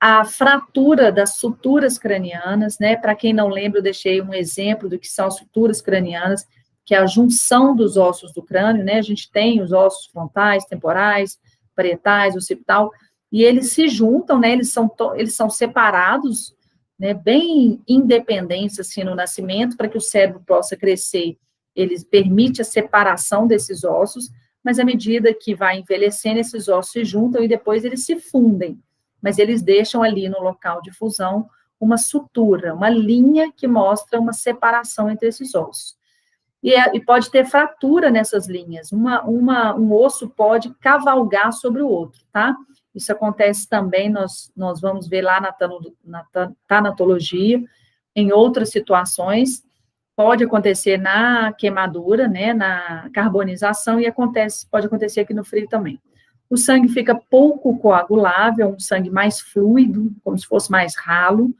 A fratura das suturas cranianas, né? Para quem não lembra, eu deixei um exemplo do que são as suturas cranianas, que é a junção dos ossos do crânio, né? A gente tem os ossos frontais, temporais, parietais, occipital, e eles se juntam, né? Eles são separados, né? Bem independentes, assim, no nascimento, para que o cérebro possa crescer. Ele permite a separação desses ossos, mas à medida que vai envelhecendo, esses ossos se juntam e depois eles se fundem. Mas eles deixam ali no local de fusão uma sutura, uma linha que mostra uma separação entre esses ossos. E pode ter fratura nessas linhas, um osso pode cavalgar sobre o outro, tá? Isso acontece também, nós vamos ver lá na tanatologia, em outras situações, pode acontecer na queimadura, né, na carbonização, e pode acontecer aqui no frio também. O sangue fica pouco coagulável, um sangue mais fluido, como se fosse mais ralo.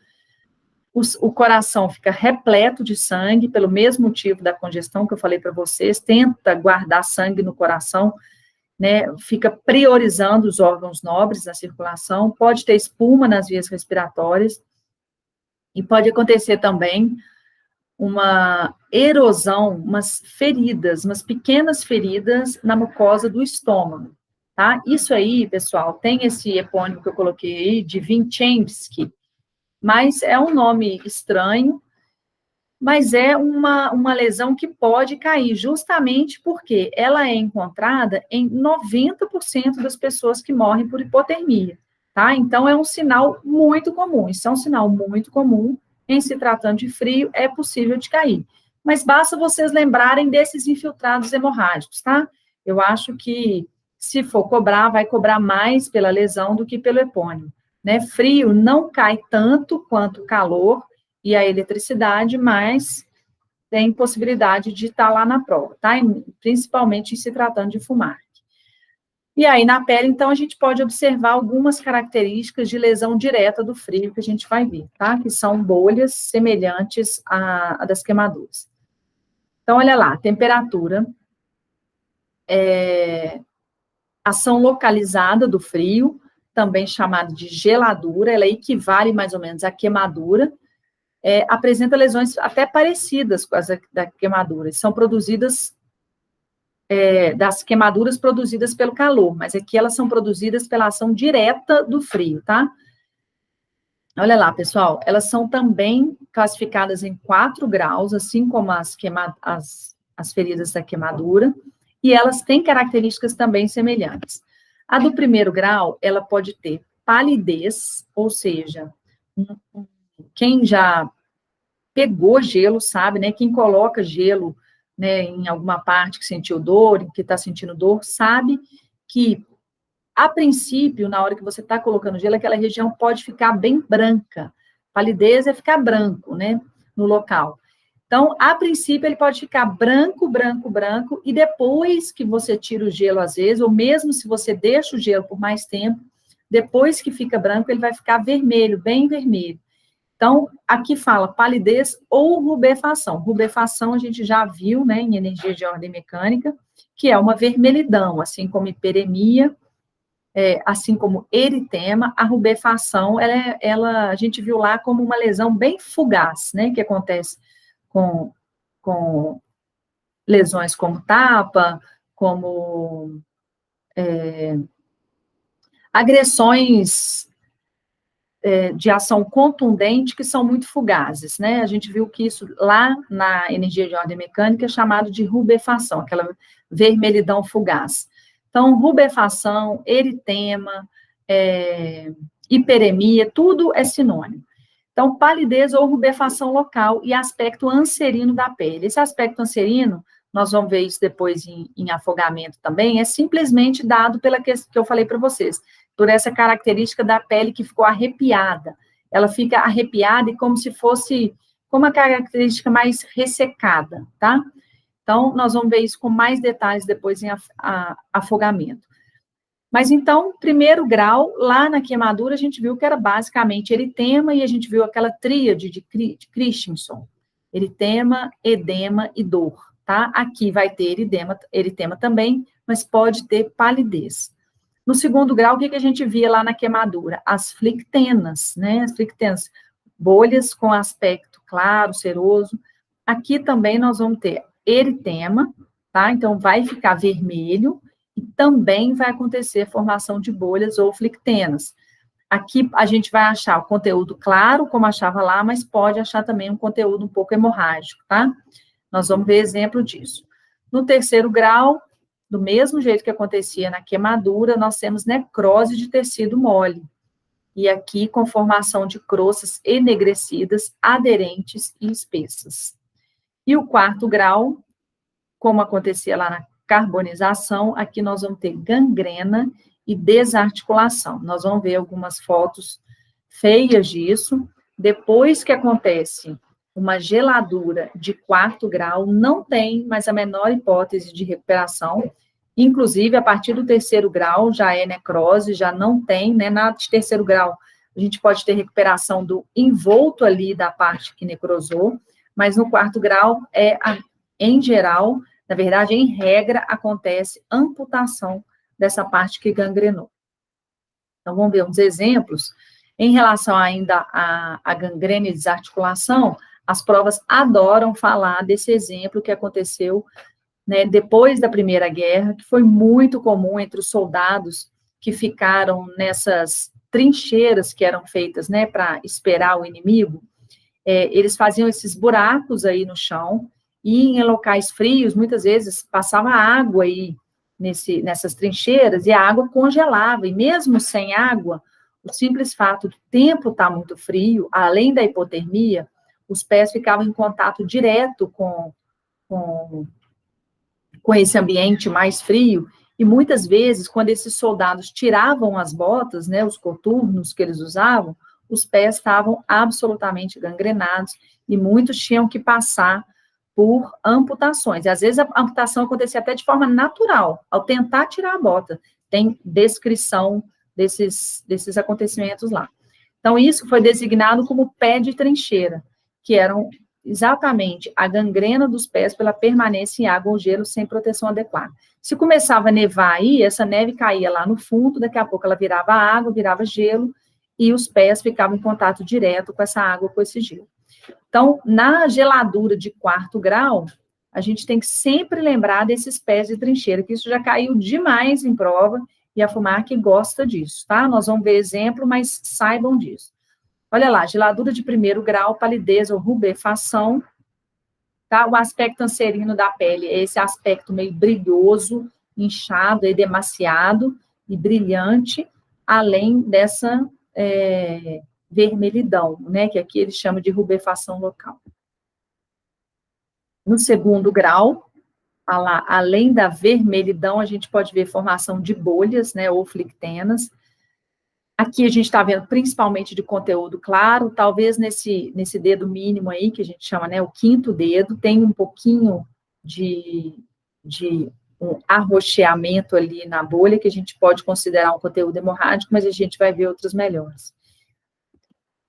O coração fica repleto de sangue, pelo mesmo motivo da congestão que eu falei para vocês, tenta guardar sangue no coração, né, fica priorizando os órgãos nobres na circulação, pode ter espuma nas vias respiratórias, e pode acontecer também uma erosão, umas pequenas feridas na mucosa do estômago, tá? Isso aí, pessoal, tem esse epônimo que eu coloquei aí, de Vinchemsky, mas é um nome estranho, mas é uma lesão que pode cair, justamente porque ela é encontrada em 90% das pessoas que morrem por hipotermia, tá? Então, é um sinal muito comum, isso é um sinal muito comum, em se tratando de frio, é possível de cair. Mas basta vocês lembrarem desses infiltrados hemorrágicos, tá? Eu acho que, se for cobrar, vai cobrar mais pela lesão do que pelo epônimo, né? Frio não cai tanto quanto calor e a eletricidade, mas tem possibilidade de estar lá na prova, tá? Principalmente se tratando de FUMAC. E aí, na pele, então, a gente pode observar algumas características de lesão direta do frio que a gente vai ver, tá? Que são bolhas semelhantes à das queimaduras. Então, olha lá, temperatura, ação localizada do frio, também chamada de geladura, ela equivale mais ou menos à queimadura, apresenta lesões até parecidas com as da queimadura, são produzidas das queimaduras produzidas pelo calor, mas aqui elas são produzidas pela ação direta do frio, tá? Olha lá, pessoal, elas são também classificadas em 4 graus, assim como as feridas da queimadura, e elas têm características também semelhantes. A do 1º grau, ela pode ter palidez, ou seja, quem já pegou gelo sabe, né? Quem coloca gelo, né, em alguma parte que sentiu dor, que está sentindo dor, sabe que, a princípio, na hora que você está colocando gelo, aquela região pode ficar bem branca. Palidez é ficar branco, né, no local. Então, a princípio, ele pode ficar branco, branco, branco, e depois que você tira o gelo, às vezes, ou mesmo se você deixa o gelo por mais tempo, depois que fica branco, ele vai ficar vermelho, bem vermelho. Então, aqui fala palidez ou rubefação. Rubefação a gente já viu, né, em energia de ordem mecânica, que é uma vermelhidão, assim como hiperemia, assim como eritema. A rubefação, a gente viu lá como uma lesão bem fugaz, né, que acontece com lesões como tapa, como agressões de ação contundente que são muito fugazes, né? A gente viu que isso lá na energia de ordem mecânica é chamado de rubefação, aquela vermelhidão fugaz. Então, rubefação, eritema, hiperemia, tudo é sinônimo. Então, palidez ou rubefação local e aspecto anserino da pele. Esse aspecto anserino, nós vamos ver isso depois em afogamento também, é simplesmente dado pela que eu falei para vocês, por essa característica da pele que ficou arrepiada. Ela fica arrepiada e como se fosse, como uma característica mais ressecada, tá? Então, nós vamos ver isso com mais detalhes depois em afogamento. Mas, então, 1º grau, lá na queimadura, a gente viu que era basicamente eritema, e a gente viu aquela tríade de Christensen, eritema, edema e dor, tá? Aqui vai ter eritema também, mas pode ter palidez. No 2º grau, o que a gente via lá na queimadura? As flictenas, né? As flictenas, bolhas com aspecto claro, seroso. Aqui também nós vamos ter eritema, tá? Então, vai ficar vermelho, e também vai acontecer formação de bolhas ou flictenas. Aqui a gente vai achar o conteúdo claro, como achava lá, mas pode achar também um conteúdo um pouco hemorrágico, tá? Nós vamos ver exemplo disso. No 3º grau, do mesmo jeito que acontecia na queimadura, nós temos necrose de tecido mole. E aqui com formação de croças enegrecidas, aderentes e espessas. E o 4º grau, como acontecia lá na carbonização, aqui nós vamos ter gangrena e desarticulação. Nós vamos ver algumas fotos feias disso. Depois que acontece uma geladura de 4º grau, não tem mais a menor hipótese de recuperação. Inclusive, a partir do 3º grau, já é necrose, já não tem, né? Na de 3º grau, a gente pode ter recuperação do envolto ali da parte que necrosou, mas no 4º grau, em geral, na verdade, em regra, acontece amputação dessa parte que gangrenou. Então, vamos ver uns exemplos. Em relação ainda à gangrena e desarticulação, as provas adoram falar desse exemplo que aconteceu, né, depois da Primeira Guerra, que foi muito comum entre os soldados que ficaram nessas trincheiras que eram feitas, né, para esperar o inimigo. Eles faziam esses buracos aí no chão, e em locais frios, muitas vezes, passava água aí nessas trincheiras, e a água congelava, e mesmo sem água, o simples fato do tempo estar muito frio, além da hipotermia, os pés ficavam em contato direto com esse ambiente mais frio, e muitas vezes, quando esses soldados tiravam as botas, né, os coturnos que eles usavam, os pés estavam absolutamente gangrenados, e muitos tinham que passar por amputações. E, às vezes, a amputação acontecia até de forma natural, ao tentar tirar a bota. Tem descrição desses acontecimentos lá. Então, isso foi designado como pé de trincheira, que eram exatamente a gangrena dos pés pela permanência em água ou gelo sem proteção adequada. Se começava a nevar aí, essa neve caía lá no fundo, daqui a pouco ela virava água, virava gelo, e os pés ficavam em contato direto com essa água, com esse gelo. Então, na geladura de 4º grau, a gente tem que sempre lembrar desses pés de trincheira, que isso já caiu demais em prova, e a FUMAC gosta disso, tá? Nós vamos ver exemplo, mas saibam disso. Olha lá, geladura de 1º grau, palidez ou rubefação, tá? O aspecto anserino da pele é esse aspecto meio brilhoso, inchado, edemaciado e brilhante, além dessa vermelhidão, né? Que aqui eles chamam de rubefação local. No 2º grau, além da vermelhidão, a gente pode ver formação de bolhas, né? Ou flictenas. Aqui a gente está vendo principalmente de conteúdo claro, talvez nesse dedo mínimo aí, que a gente chama, né, o 5º dedo, tem um pouquinho de um arroxeamento ali na bolha, que a gente pode considerar um conteúdo hemorrágico, mas a gente vai ver outras melhores.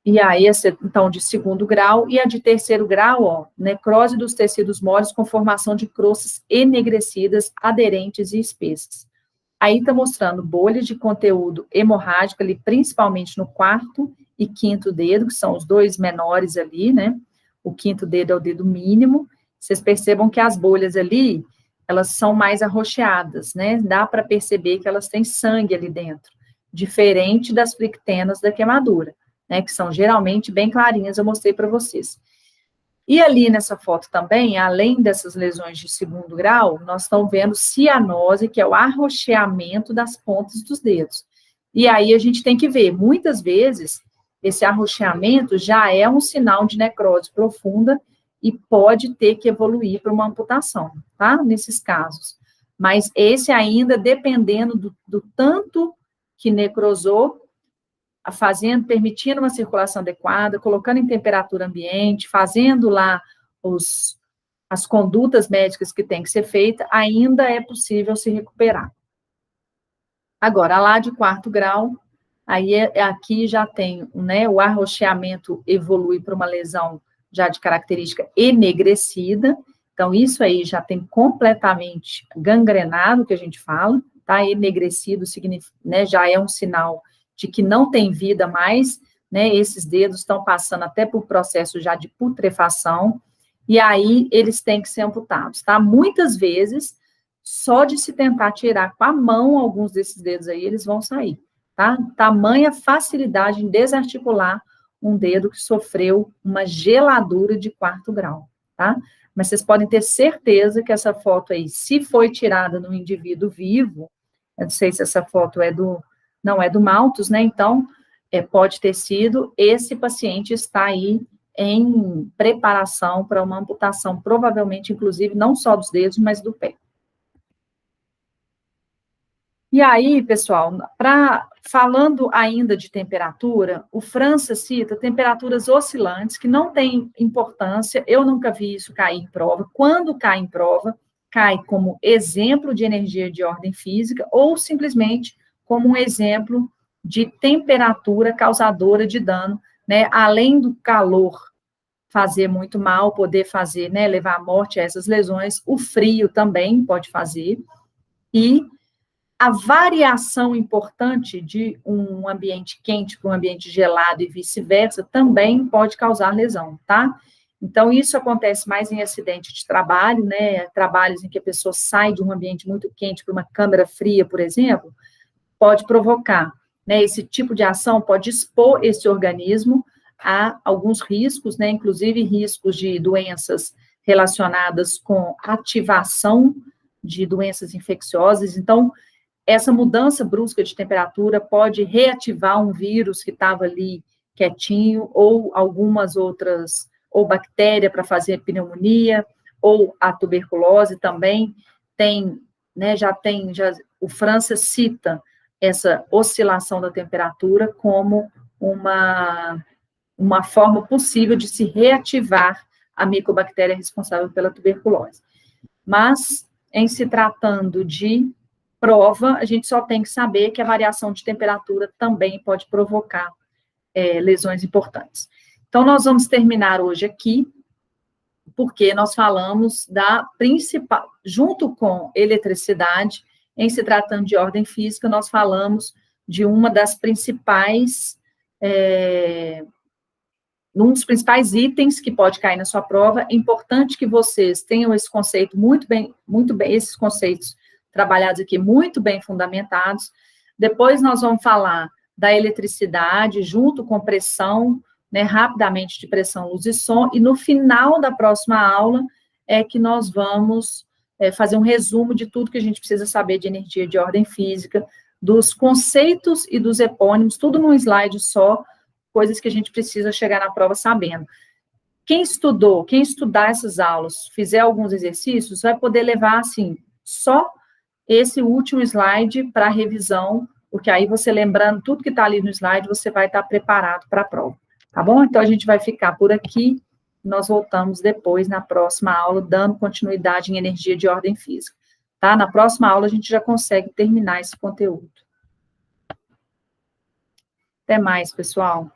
E aí, essa, então, de 2º grau, e a de 3º grau, ó, necrose dos tecidos moles com formação de crostas enegrecidas, aderentes e espessas. Aí está mostrando bolhas de conteúdo hemorrágico ali, principalmente no 4º e 5º dedo, que são os dois menores ali, né? O 5º dedo é o dedo mínimo. Vocês percebam que as bolhas ali, elas são mais arroxeadas, né? Dá para perceber que elas têm sangue ali dentro, diferente das flictenas da queimadura, né? Que são geralmente bem clarinhas, eu mostrei para vocês. E ali nessa foto também, além dessas lesões de 2º grau, nós estamos vendo cianose, que é o arroxeamento das pontas dos dedos. E aí a gente tem que ver, muitas vezes, esse arroxeamento já é um sinal de necrose profunda e pode ter que evoluir para uma amputação, tá? Nesses casos. Mas esse ainda, dependendo do tanto que necrosou, permitindo uma circulação adequada, colocando em temperatura ambiente, fazendo lá as condutas médicas que tem que ser feita, ainda é possível se recuperar. Agora, lá de 4º grau, aí aqui já tem, né, o arroxeamento evolui para uma lesão já de característica enegrecida, então isso aí já tem completamente gangrenado, que a gente fala, tá? Enegrecido significa, né, já é um sinal de que não tem vida mais, né, esses dedos estão passando até por processo já de putrefação, e aí eles têm que ser amputados, tá? Muitas vezes, só de se tentar tirar com a mão alguns desses dedos aí, eles vão sair, tá? Tamanha facilidade em desarticular um dedo que sofreu uma geladura de 4º grau, tá? Mas vocês podem ter certeza que essa foto aí, se foi tirada no indivíduo vivo, eu não sei se essa foto não é do Malthus, né? Então, pode ter sido, esse paciente está aí em preparação para uma amputação, provavelmente, inclusive, não só dos dedos, mas do pé. E aí, pessoal, falando ainda de temperatura, o França cita temperaturas oscilantes, que não têm importância, eu nunca vi isso cair em prova. Quando cai em prova, cai como exemplo de energia de ordem física, ou simplesmente como um exemplo de temperatura causadora de dano, né? Além do calor fazer muito mal, poder fazer, né, levar à morte a essas lesões, o frio também pode fazer, e a variação importante de um ambiente quente para um ambiente gelado e vice-versa também pode causar lesão, tá? Então, isso acontece mais em acidente de trabalho, né? Trabalhos em que a pessoa sai de um ambiente muito quente para uma câmara fria, por exemplo, pode provocar, né, esse tipo de ação pode expor esse organismo a alguns riscos, né, inclusive riscos de doenças relacionadas com ativação de doenças infecciosas. Então, essa mudança brusca de temperatura pode reativar um vírus que estava ali quietinho, ou algumas outras, ou bactéria para fazer pneumonia, ou a tuberculose também tem, né, o França cita essa oscilação da temperatura como uma forma possível de se reativar a micobactéria responsável pela tuberculose. Mas, em se tratando de prova, a gente só tem que saber que a variação de temperatura também pode provocar lesões importantes. Então, nós vamos terminar hoje aqui, porque nós falamos da principal, junto com eletricidade, em se tratando de ordem física, nós falamos de uma das principais, um dos principais itens que pode cair na sua prova. É importante que vocês tenham esse conceito muito bem, esses conceitos trabalhados aqui muito bem fundamentados. Depois nós vamos falar da eletricidade, junto com pressão, né, rapidamente de pressão, luz e som, e no final da próxima aula é que nós vamos fazer um resumo de tudo que a gente precisa saber de energia de ordem física, dos conceitos e dos epônimos, tudo num slide só, coisas que a gente precisa chegar na prova sabendo. Quem estudar essas aulas, fizer alguns exercícios, vai poder levar, assim, só esse último slide para revisão, porque aí você lembrando tudo que está ali no slide, você vai estar preparado para a prova, tá bom? Então, a gente vai ficar por aqui, nós voltamos depois, na próxima aula, dando continuidade em energia de ordem física, tá? Na próxima aula, a gente já consegue terminar esse conteúdo. Até mais, pessoal.